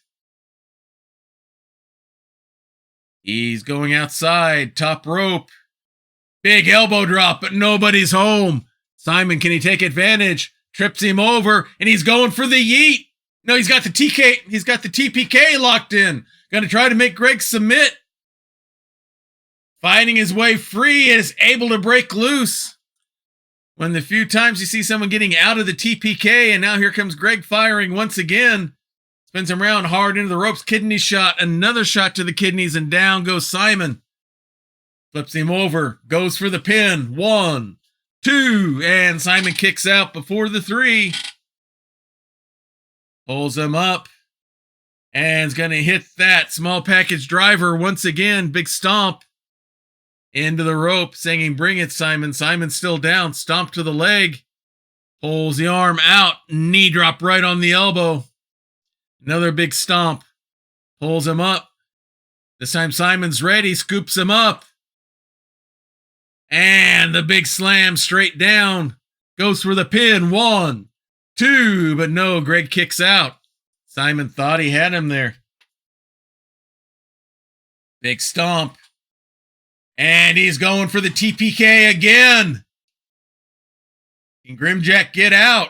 He's going outside. Top rope. Big elbow drop, but nobody's home. Simon, can he take advantage? Trips him over, and he's going for the yeet. No, he's got the TK. He's got the TPK locked in. Going to try to make Greg submit. Fighting his way free, and is able to break loose. When the few times you see someone getting out of the TPK, and now here comes Greg firing once again. Spins him around hard into the ropes. Kidney shot. Another shot to the kidneys, and down goes Simon. Flips him over. Goes for the pin. 1, 2. And Simon kicks out before the 3. Pulls him up. And is going to hit that small package driver once again. Big stomp. Into the rope. Singing, bring it, Simon. Simon's still down. Stomp to the leg. Pulls the arm out. Knee drop right on the elbow. Another big stomp. Pulls him up. This time Simon's ready. Scoops him up. And the big slam straight down. Goes for the pin. 1, 2. But no, Greg kicks out. Simon thought he had him there. Big stomp. And he's going for the TPK again. Can Grimjack get out?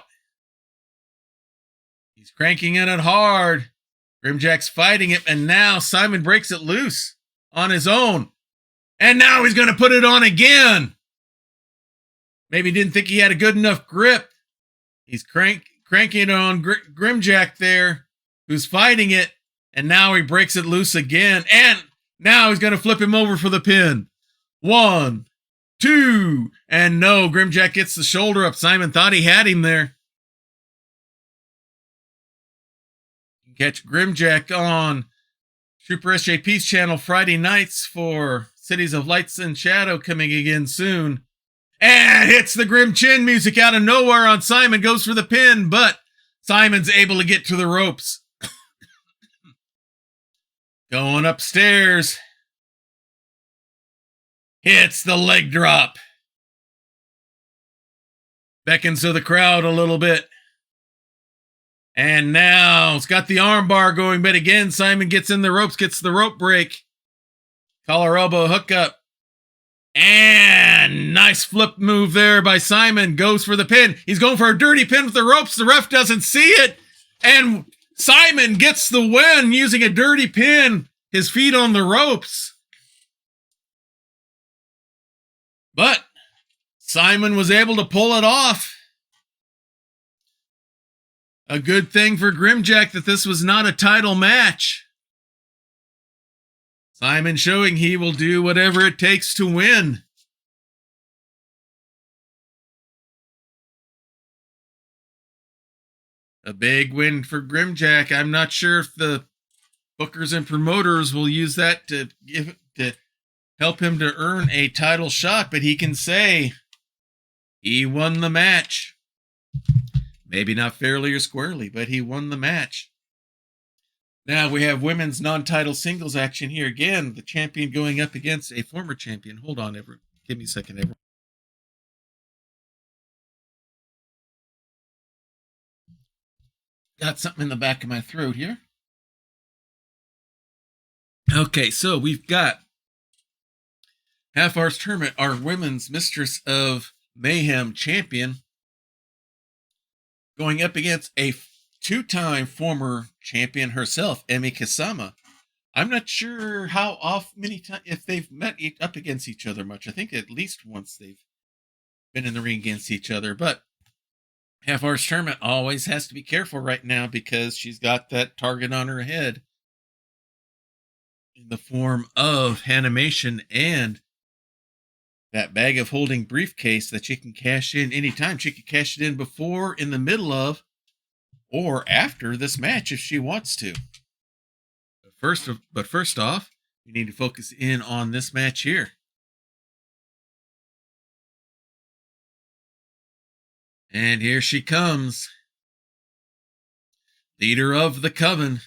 He's cranking it hard. Grimjack's fighting it, and now Simon breaks it loose on his own. And now he's going to put it on again. Maybe didn't think he had a good enough grip. He's cranking it on Grimjack there, who's fighting it, and now he breaks it loose again. And now he's going to flip him over for the pin. 1, 2, and no, Grimjack gets the shoulder up. Simon thought he had him there. Catch Grimjack on Trooper SJP's channel Friday nights for Cities of Lights and Shadow coming again soon. And hits the Grim Chin music out of nowhere on Simon. Goes for the pin, but Simon's able to get to the ropes. Going upstairs. Hits the leg drop. Beckons to the crowd a little bit. And now it's got the arm bar going, but again, Simon gets in the ropes, gets the rope break. Collar elbow hookup. And nice flip move there by Simon. Goes for the pin. He's going for a dirty pin with the ropes. The ref doesn't see it. And Simon gets the win using a dirty pin. His feet on the ropes. But Simon was able to pull it off. A good thing for Grimjack that this was not a title match. Simon showing he will do whatever it takes to win. A big win for Grimjack. I'm not sure if the bookers and promoters will use that to help him to earn a title shot, but he can say he won the match. Maybe not fairly or squarely, but he won the match. Now we have women's non-title singles action here. Again, the champion going up against a former champion. Hold on, everyone. Give me a second, everyone. Got something in the back of my throat here. Okay, so we've got Half-Arsed Hermit, our women's Mistress of Mayhem champion, going up against a two-time former champion herself, EmmyKsama. I'm not sure many times, if they've met up against each other much. I think at least once they've been in the ring against each other. But Half-Arsed Hermit always has to be careful right now because she's got that target on her head in the form of Hannahmation and that bag of holding briefcase that she can cash in anytime. She can cash it in before, in the middle of, or after this match if she wants to. But first off, we need to focus in on this match here. And here she comes. Leader of the Coven.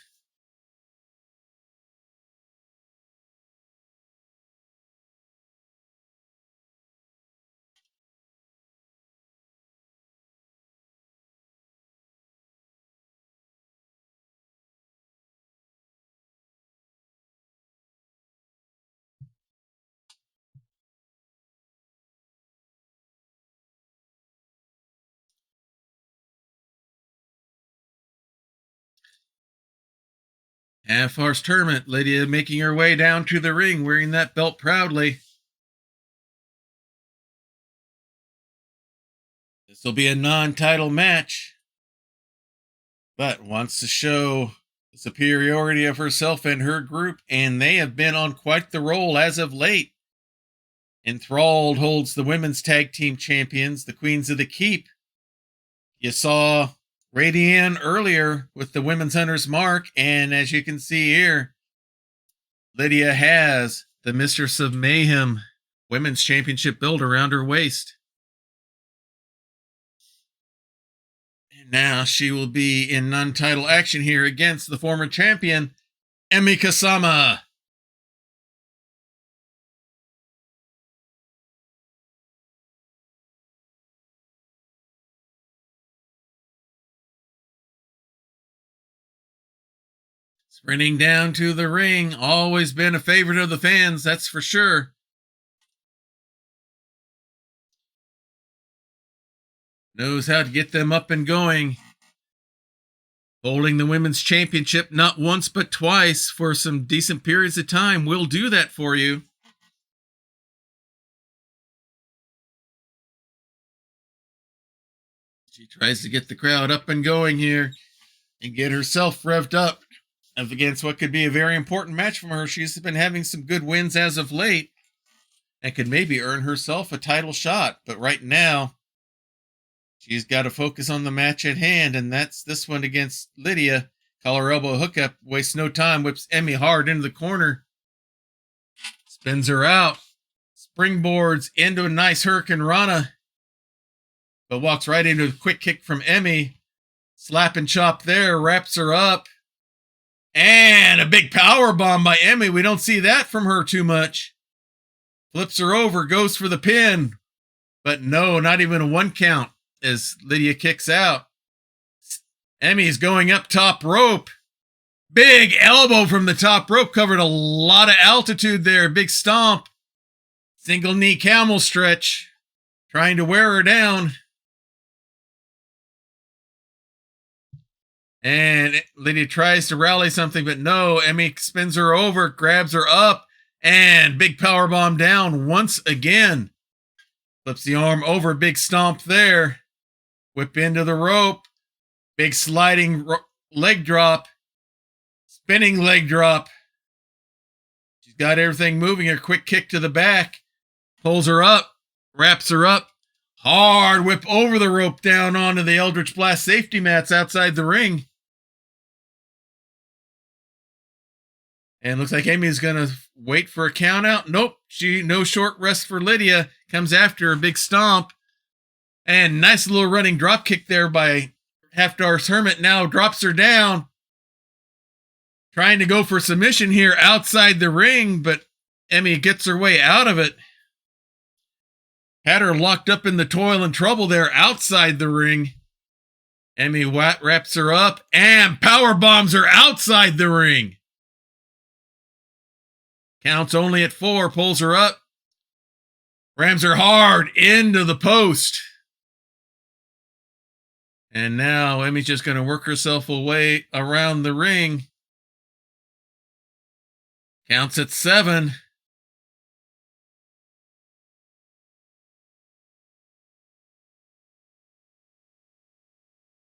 Half-Arsed Hermit, Lydia making her way down to the ring, wearing that belt proudly. This will be a non-title match, but wants to show the superiority of herself and her group, and they have been on quite the roll as of late. Enthralled holds the women's tag team champions, the Queens of the Keep. You saw RaeDeAnn earlier with the Women's Hunter's Mark, and as you can see here, Lydia has the Mistress of Mayhem Women's Championship belt around her waist. Now she will be in non-title action here against the former champion, EmmyKsama. Sprinting down to the ring, always been a favorite of the fans, that's for sure. Knows how to get them up and going. Holding the women's championship not once but twice for some decent periods of time. We'll do that for you. She tries to get the crowd up and going here and get herself revved up against what could be a very important match for her. She's been having some good wins as of late and could maybe earn herself a title shot. But right now, she's got to focus on the match at hand, and that's this one against Lydia. Collar elbow hookup, wastes no time, whips Emmy hard into the corner. Spins her out. Springboards into a nice Hurricane Rana. But walks right into a quick kick from Emmy. Slap and chop there, wraps her up. And a big power bomb by Emmy. We don't see that from her too much. Flips her over, goes for the pin. But no, not even a 1 count as Lydia kicks out. Emmy's going up top rope. Big elbow from the top rope. Covered a lot of altitude there. Big stomp. Single knee camel stretch. Trying to wear her down. And Lydia tries to rally something, but no. Emmy spins her over, grabs her up, and big powerbomb down once again. Flips the arm over, big stomp there. Whip into the rope. Big sliding leg drop. Spinning leg drop. She's got everything moving. A quick kick to the back. Pulls her up. Wraps her up. Hard whip over the rope down onto the Eldritch Blast safety mats outside the ring. And looks like Amy's going to wait for a count out. Nope. No short rest for Lydia. Comes after a big stomp. And nice little running drop kick there by Half-Arsed Hermit. Now drops her down. Trying to go for submission here outside the ring, but Emmy gets her way out of it. Had her locked up in the toil and trouble there outside the ring. Emmy wraps her up and power bombs her outside the ring. Counts only at 4, pulls her up. Rams her hard into the post. And now Emmy's just going to work herself away around the ring. Counts at 7.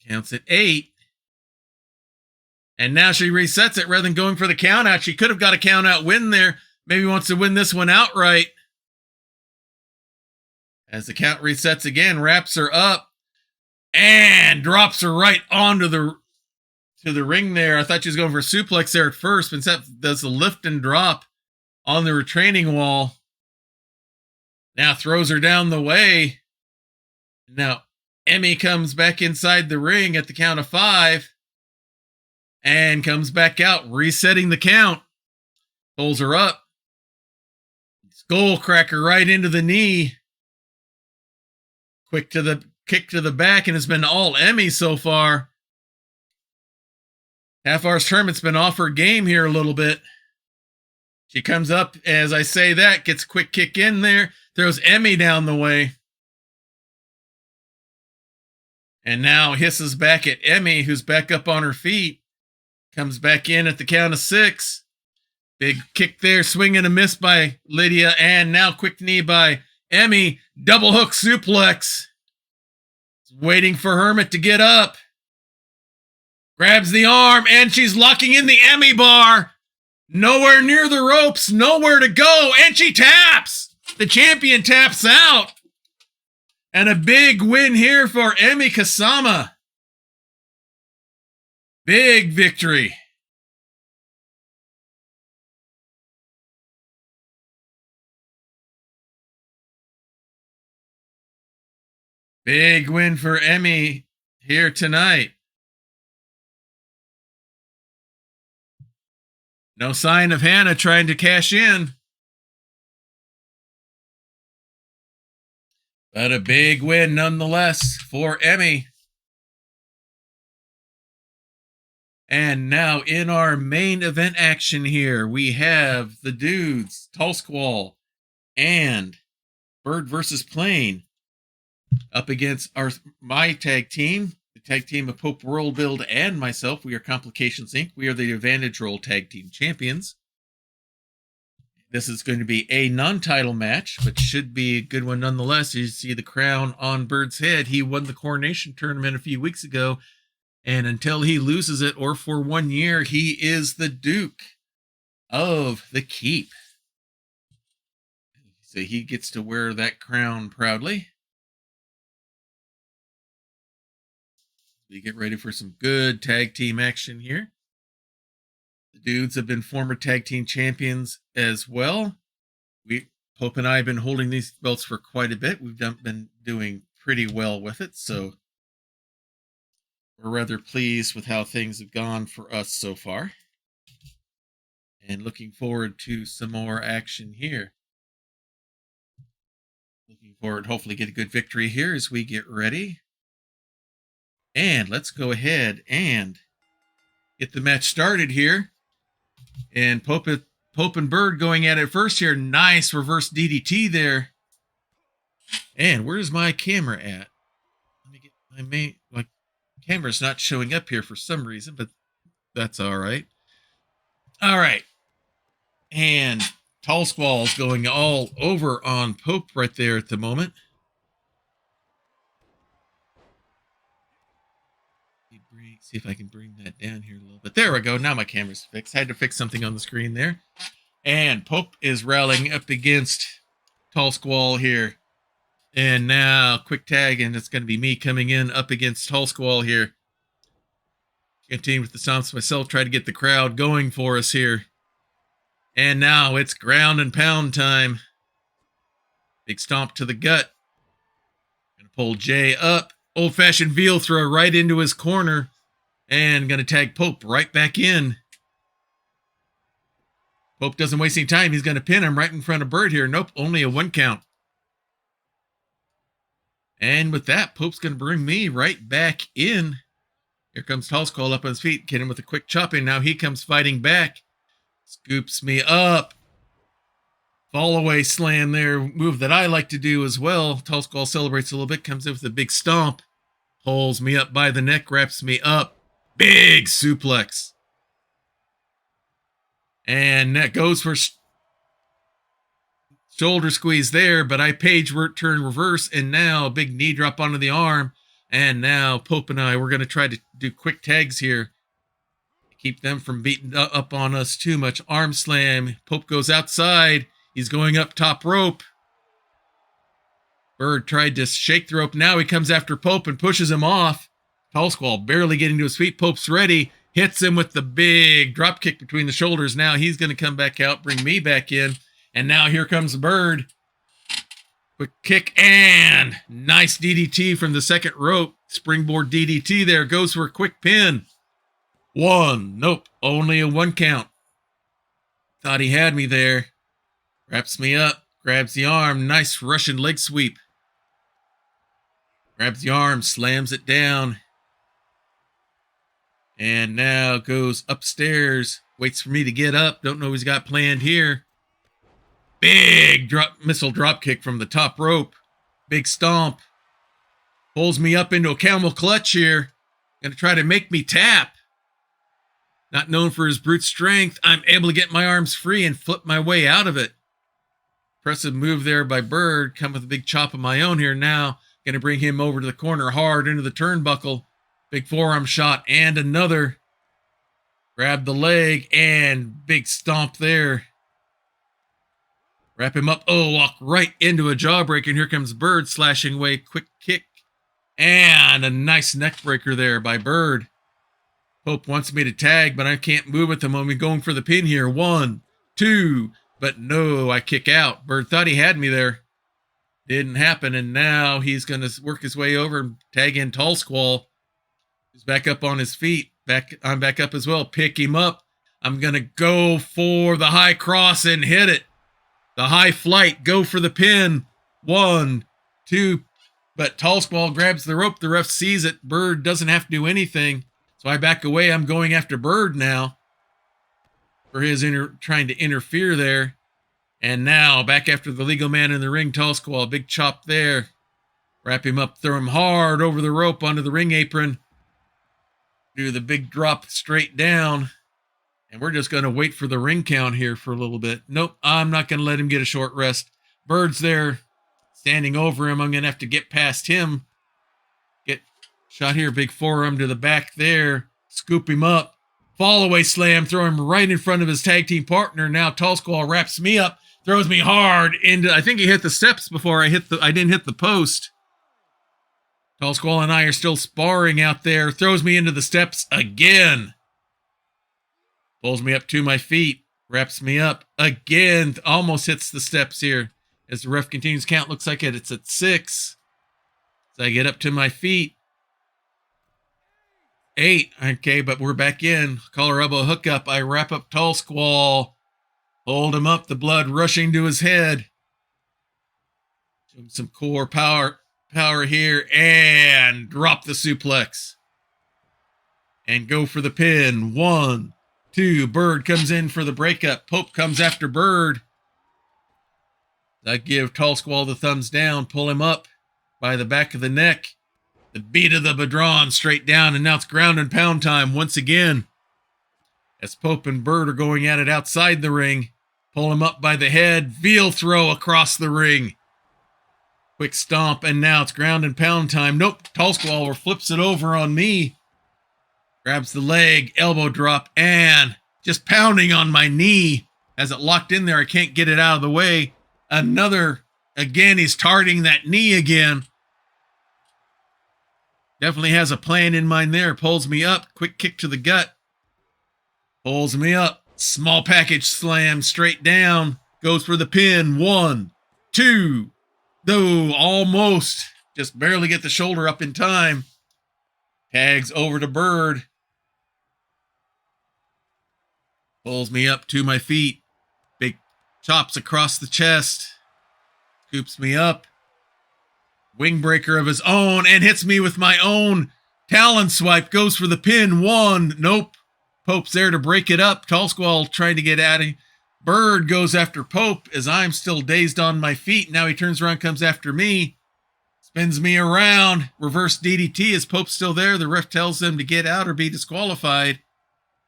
Counts at 8. And now she resets it rather than going for the count out. She could have got a count out win there. Maybe wants to win this one outright. As the count resets again, wraps her up and drops her right onto the ring there. I thought she was going for a suplex there at first, but instead does the lift and drop on the retaining wall. Now throws her down the way. Now Emmy comes back inside the ring at the count of 5 and comes back out, resetting the count. Pulls her up. Skull cracker right into the knee. Quick to the kick to the back, and it's been all Emmy so far. Half-Arsed Hermit's been off her game here a little bit. She comes up, as I say that, gets a quick kick in there, throws Emmy down the way. And now hisses back at Emmy, who's back up on her feet. Comes back in at the count of 6. Big kick there, swing and a miss by Lydia, and now quick knee by Emmy. Double hook suplex. Waiting for Hermit to get up. Grabs the arm, and she's locking in the Emmy bar. Nowhere near the ropes, nowhere to go, and she taps. The champion taps out. And a big win here for EmmyKsama. Big victory. Big win for Emmy. here tonight. No sign of Hannah trying to cash in. But a big win nonetheless for Emmy. And now in our main event action here, we have the dudes, Tall Squall and Bird versus Plane, up against my tag team, the tag team of Pope World Build and myself. We are Complications Inc. We are the Advantage Roll Tag Team Champions. This is going to be a non-title match, but should be a good one nonetheless. You see the crown on Bird's head. He won the Coronation Tournament a few weeks ago, and until he loses it, or for 1 year, he is the Duke of the Keep. So he gets to wear that crown proudly. We get ready for some good tag team action here. The dudes have been former tag team champions as well. Pope and I have been holding these belts for quite a bit. We've been doing pretty well with it, so we're rather pleased with how things have gone for us so far. And looking forward to some more action here. Looking forward, hopefully get a good victory here as we get ready. And let's go ahead and get the match started here. And Pope and Bird going at it first here. Nice reverse DDT there. And where's my camera at? Let me get my camera's not showing up here for some reason, but that's all right. All right. And Tall Squall's going all over on Pope right there at the moment. See if I can bring that down here a little bit. There we go. Now my camera's fixed. I had to fix something on the screen there. And Pope is rallying up against Tall Squall here. And now quick tag, and it's going to be me coming in up against Tall Squall here. Continue with the stomps myself, try to get the crowd going for us here. And now it's ground and pound time. Big stomp to the gut. Gonna pull Jay up. Old-fashioned veal throw right into his corner. And going to tag Pope right back in. Pope doesn't waste any time. He's going to pin him right in front of Bird here. Nope, only a 1 count. And with that, Pope's going to bring me right back in. Here comes Tall Squall up on his feet. Get him with a quick chop in. Now he comes fighting back. Scoops me up. Fall away slam there. Move that I like to do as well. Tall Squall celebrates a little bit. Comes in with a big stomp. Pulls me up by the neck. Wraps me up. Big suplex. And that goes for shoulder squeeze there, but I page turn reverse, and now a big knee drop onto the arm. And now Pope and I, we're going to try to do quick tags here. Keep them from beating up on us too much. Arm slam. Pope goes outside. He's going up top rope. Bird tried to shake the rope. Now he comes after Pope and pushes him off. Tall Squall barely getting to his feet. Pope's ready. Hits him with the big drop kick between the shoulders. Now he's going to come back out, bring me back in. And now here comes Bird. Quick kick and nice DDT from the second rope. Springboard DDT there. Goes for a quick pin. 1. Nope. Only a 1 count. Thought he had me there. Wraps me up. Grabs the arm. Nice Russian leg sweep. Grabs the arm. Slams it down. And now goes upstairs. Waits for me to get up. Don't know what he's got planned here. Big missile drop kick from the top rope. Big stomp. Pulls me up into a camel clutch here. Gonna try to make me tap. Not known for his brute strength, I'm able to get my arms free and flip my way out of it. Impressive move there by Bird. Come with a big chop of my own here now. Gonna bring him over to the corner hard into the turnbuckle. Big forearm shot and another. Grab the leg and big stomp there. Wrap him up. Oh, walk right into a jawbreaker. And here comes Bird slashing away. Quick kick. And a nice neck breaker there by Bird. Pope wants me to tag, but I can't move with him. I'm going for the pin here. 1, 2. But no, I kick out. Bird thought he had me there. Didn't happen. And now he's going to work his way over and tag in Tall Squall. He's back up on his feet. I'm back up as well. Pick him up. I'm going to go for the high cross and hit it. The high flight. Go for the pin. 1, 2. But Tall Squall grabs the rope. The ref sees it. Bird doesn't have to do anything. So I back away. I'm going after Bird now. For his trying to interfere there. And now back after the legal man in the ring. Tall Squall. Big chop there. Wrap him up. Throw him hard over the rope onto the ring apron. Do the big drop straight down. And we're just going to wait for the ring count here for a little bit. Nope, I'm not going to let him get a short rest. Bird's there standing over him. I'm going to have to get past him. Get shot here. Big forearm to the back there. Scoop him up. Fall away slam. Throw him right in front of his tag team partner. Now Tall Squall wraps me up. Throws me hard into, I think he hit the steps before I didn't hit the post. Tall Squall and I are still sparring out there. Throws me into the steps again. Pulls me up to my feet. Wraps me up again. Almost hits the steps here. As the ref continues count, looks like it's at 6. So I get up to my feet. 8. Okay, but we're back in. Collar elbow hookup. I wrap up Tall Squall. Hold him up. The blood rushing to his head. Show him some core power here. And drop the suplex. And go for the pin. 1, 2. Bird comes in for the breakup. Pope comes after Bird. I give Tall Squall the thumbs down. Pull him up by the back of the neck. The beat of the Badron straight down. And now it's ground and pound time once again. As Pope and Bird are going at it outside the ring. Pull him up by the head. Veal throw across the ring. Quick stomp. And now it's ground and pound time. Nope. Tall Squall flips it over on me. Grabs the leg, elbow drop, and just pounding on my knee. As it locked in there, I can't get it out of the way. Again, he's targeting that knee again. Definitely has a plan in mind there. Pulls me up, quick kick to the gut. Pulls me up, small package slam straight down. Goes for the pin, 1, 2. Though, almost. Just barely get the shoulder up in time. Tags over to Bird. Pulls me up to my feet. Big chops across the chest. Scoops me up. Wing breaker of his own and hits me with my own talon swipe. Goes for the pin. 1. Nope. Pope's there to break it up. Tall Squall trying to get at him. Bird goes after Pope as I'm still dazed on my feet. Now he turns around, comes after me. Spins me around. Reverse DDT. Is Pope still there? The ref tells them to get out or be disqualified.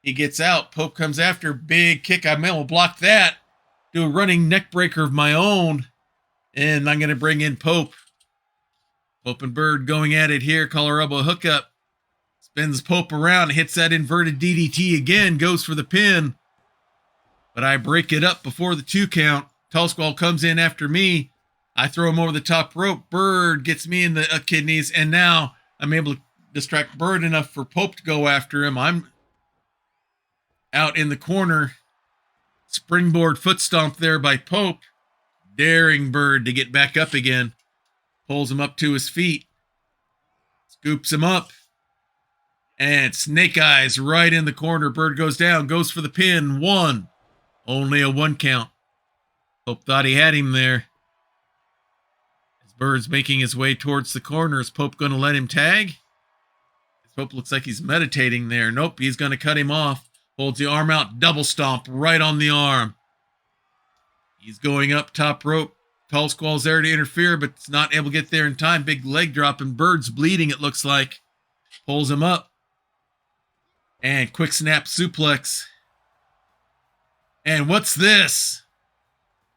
He gets out. Pope comes after. Big kick. I will block that. Do a running neck breaker of my own. And I'm going to bring in Pope. Pope and Bird going at it here. Collar elbow hookup. Spins Pope around. Hits that inverted DDT again. Goes for the pin. But I break it up before the 2 count. Tall Squall comes in after me. I throw him over the top rope. Bird gets me in the kidneys. And now I'm able to distract Bird enough for Pope to go after him. I'm out in the corner. Springboard foot stomp there by Pope. Daring Bird to get back up again. Pulls him up to his feet. Scoops him up. And Snake Eyes right in the corner. Bird goes down. Goes for the pin. 1. Only a 1 count. Pope thought he had him there. As Bird's making his way towards the corner. Is Pope going to let him tag? Pope looks like he's meditating there. Nope, he's going to cut him off. Holds the arm out. Double stomp right on the arm. He's going up top rope. Tall Squall's there to interfere, but it's not able to get there in time. Big leg drop, and Bird's bleeding, it looks like. Pulls him up. And quick snap suplex. And what's this?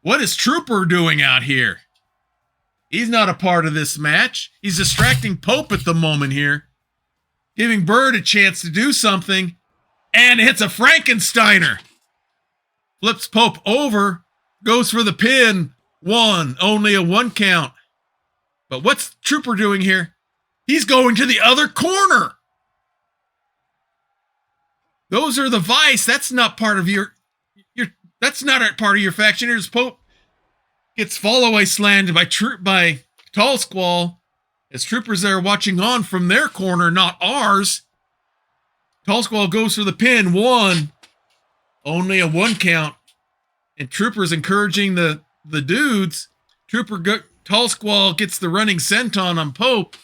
What is Trooper doing out here? He's not a part of this match. He's distracting Pope at the moment here. Giving Bird a chance to do something. And hits a Frankensteiner. Flips Pope over. Goes for the pin. 1. Only a 1 count. But what's Trooper doing here? He's going to the other corner. Those are the Vice. That's not part of your that's not a part of your faction. Here's Pope. Gets fall-away slammed by Tall Squall. As Troopers there watching on from their corner, not ours. Tall Squall goes for the pin. 1. Only a 1 count. And Trooper's encouraging the dudes. Tall Squall gets the running senton on Pope.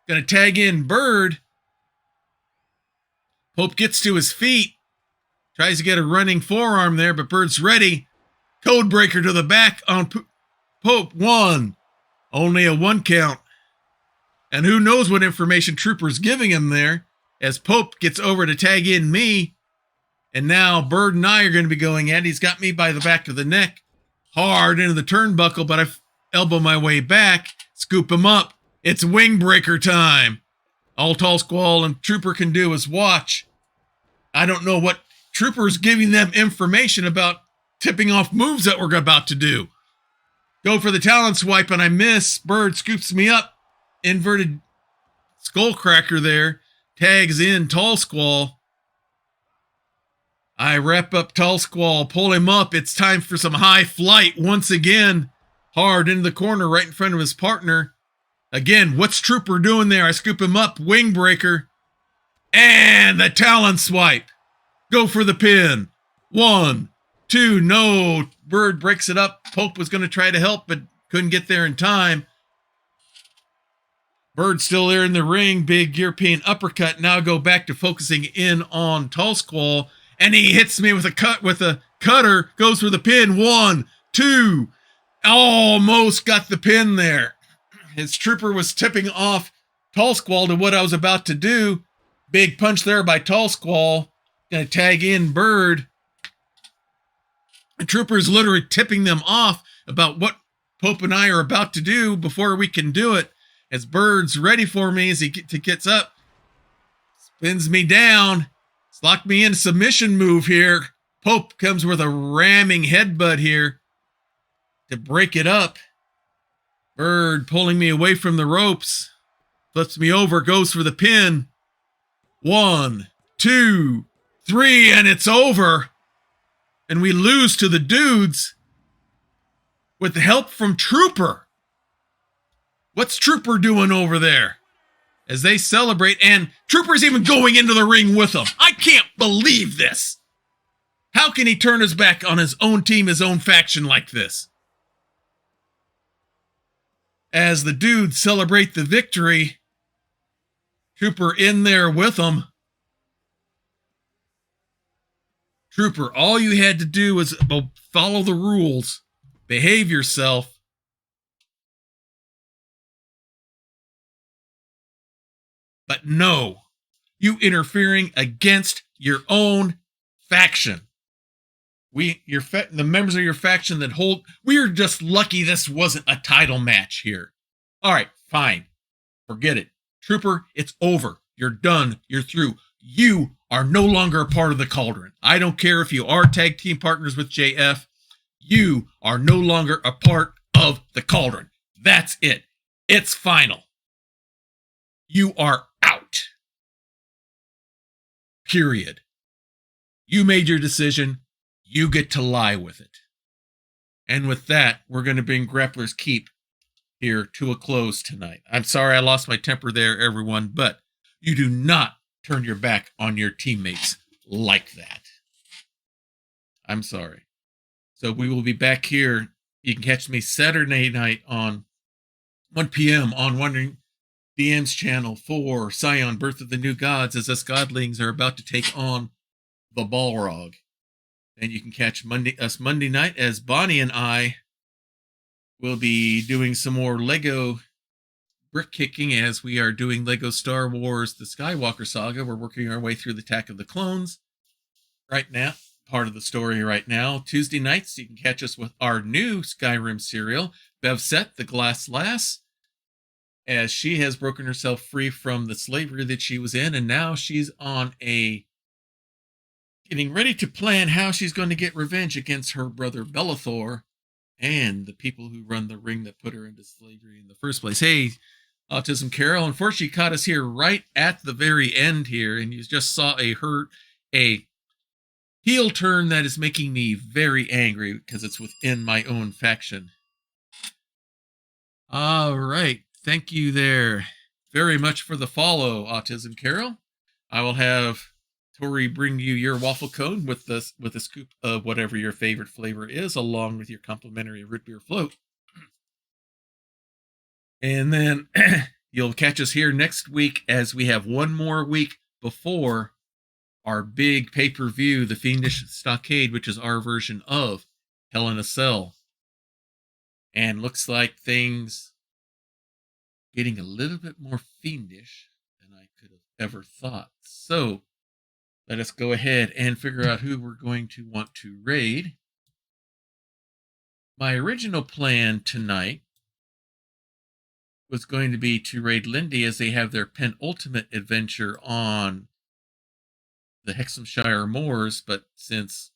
Gonna tag in Bird. Pope gets to his feet. Tries to get a running forearm there, but Bird's ready. Codebreaker to the back on Pope. 1. Only a 1 count. And who knows what information Trooper's giving him there, as Pope gets over to tag in me. And now Bird and I are going to be going at it. He's got me by the back of the neck. Hard into the turnbuckle, but I elbow my way back. Scoop him up. It's wing breaker time. All Tall Squall and Trooper can do is watch. I don't know what Trooper's giving them information about tipping off moves that we're about to do. Go for the Talon Swipe, and I miss. Bird scoops me up. Inverted Skullcracker there. Tags in Tall Squall. I wrap up Tall Squall, pull him up. It's time for some high flight once again. Hard into the corner right in front of his partner. Again, what's Trooper doing there? I scoop him up, wing breaker. And the Talon Swipe. Go for the pin. 1, 2, no. Bird breaks it up. Pope was going to try to help, but couldn't get there in time. Bird still there in the ring. Big European uppercut. Now go back to focusing in on Tall Squall. And he hits me with a cutter. Goes for the pin. 1, 2. Almost got the pin there. His Trooper was tipping off Tall Squall to what I was about to do. Big punch there by Tall Squall. Gonna tag in Bird. The Trooper's literally tipping them off about what Pope and I are about to do before we can do it. As Bird's ready for me as he gets up. Spins me down. It's locked me in a submission move here. Pope comes with a ramming headbutt here to break it up. Bird pulling me away from the ropes. Flips me over, goes for the pin. 1, 2, 3, and it's over. And we lose to the dudes with the help from Trooper. What's Trooper doing over there? As they celebrate, and Trooper's even going into the ring with them. I can't believe this. How can he turn his back on his own team, his own faction like this? As the dudes celebrate the victory, Trooper in there with them. Trooper, all you had to do was follow the rules, behave yourself. But no, you interfering against your own faction. The members of your faction that hold, we're just lucky this wasn't a title match here. All right, fine. Forget it. Trooper, it's over. You're done. You're through. You are no longer a part of the Cauldron. I don't care if you are tag team partners with JF. You are no longer a part of the Cauldron. That's it. It's final. You are out. Period. You made your decision. You get to lie with it. And with that, we're going to bring Grappler's Keep here to a close tonight. I'm sorry I lost my temper there, everyone, but you do not turn your back on your teammates like that. I'm sorry. So we will be back here. You can catch me Saturday night on 1 p.m. on RaeDeAnn's channel for Scion, Birth of the New Gods, as us godlings are about to take on the Balrog. And you can catch us Monday night as Bonnie and I will be doing some more Lego brick kicking as we are doing Lego Star Wars The Skywalker Saga. We're working our way through the Attack of the Clones right now, part of the story right now. Tuesday nights, you can catch us with our new Skyrim serial, Bevset, the Glass Lass, as she has broken herself free from the slavery that she was in, and now she's on getting ready to plan how she's going to get revenge against her brother Bellathor and the people who run the ring that put her into slavery in the first place. Hey, Autism Carol, unfortunately caught us here right at the very end here, and you just saw a heel turn that is making me very angry because it's within my own faction. All right. Thank you there very much for the follow, Autism Carol. I will have Tori bring you your waffle cone with a scoop of whatever your favorite flavor is, along with your complimentary root beer float. And then you'll catch us here next week as we have one more week before our big pay-per-view, the Fiendish Stockade, which is our version of Hell in a Cell. And looks like things getting a little bit more fiendish than I could have ever thought. So let us go ahead and figure out who we're going to want to raid. My original plan tonight was going to be to raid Lindy as they have their penultimate adventure on the Hexhamshire Moors, but since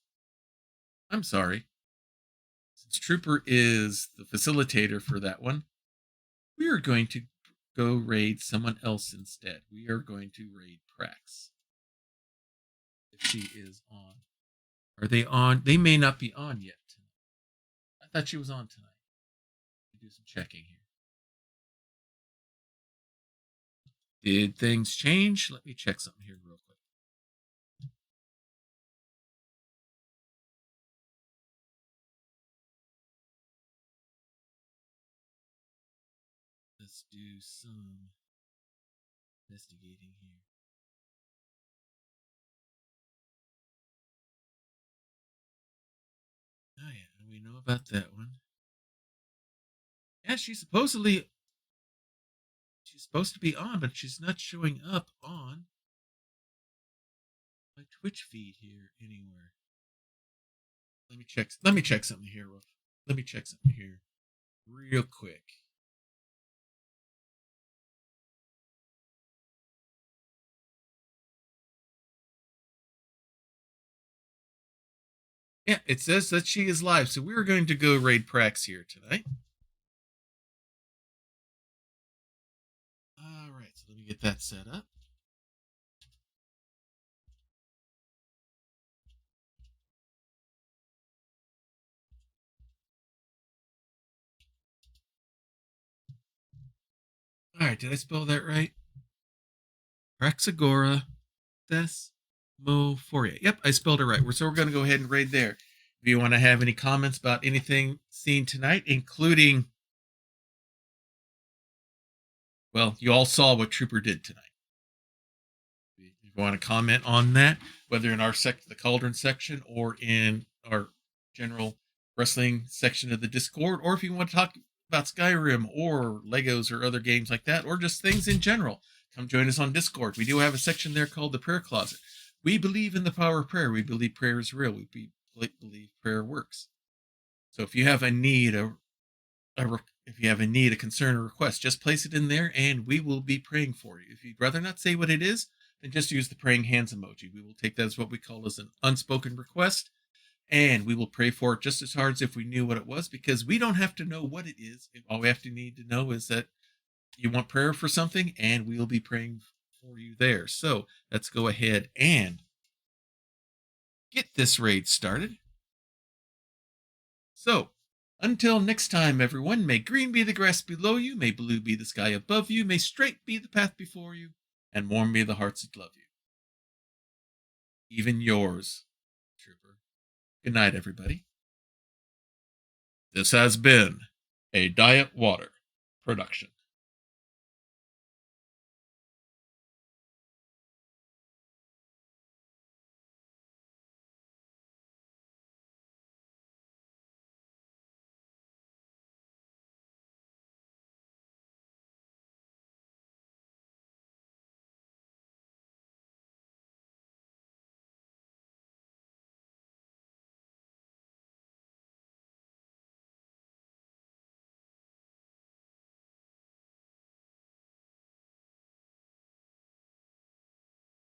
Trooper is the facilitator for that one, we are going to go raid someone else instead. We are going to raid Prax. If she is on. Are they on? They may not be on yet tonight. I thought she was on tonight. Do some checking here. Did things change? Let me check something here real quick. Let's do some investigating here. Oh yeah, we know about that one. Yeah, she's supposed to be on, but she's not showing up on my Twitch feed here anywhere. Let me check something here. Let me check something here real quick. Yeah, it says that she is live, so we're going to go raid Prax here tonight. All right, so let me get that set up. All right, did I spell that right? Praxagora Thesmophoria. Yep, I spelled it right. So we're going to go ahead and raid there. If you want to have any comments about anything seen tonight, including, well, you all saw what Trooper did tonight. If you want to comment on that, whether in our the Cauldron section or in our general wrestling section of the Discord, or if you want to talk about Skyrim or Legos or other games like that, or just things in general, come join us on Discord. We do have a section there called the Prayer Closet. We believe in the power of prayer. We believe prayer is real. We believe prayer works. So if you have a need, a concern, or request, just place it in there and we will be praying for you. If you'd rather not say what it is, then just use the praying hands emoji. We will take that as what we call as an unspoken request, and we will pray for it just as hard as if we knew what it was, because we don't have to know what it is. All we have to need to know is that you want prayer for something, and we will be praying for you there. So let's go ahead and get this raid started. So, until next time, everyone, may green be the grass below you, may blue be the sky above you, may straight be the path before you, and warm be the hearts that love you. Even yours, Trooper. Good night, everybody. This has been a Diet Water production.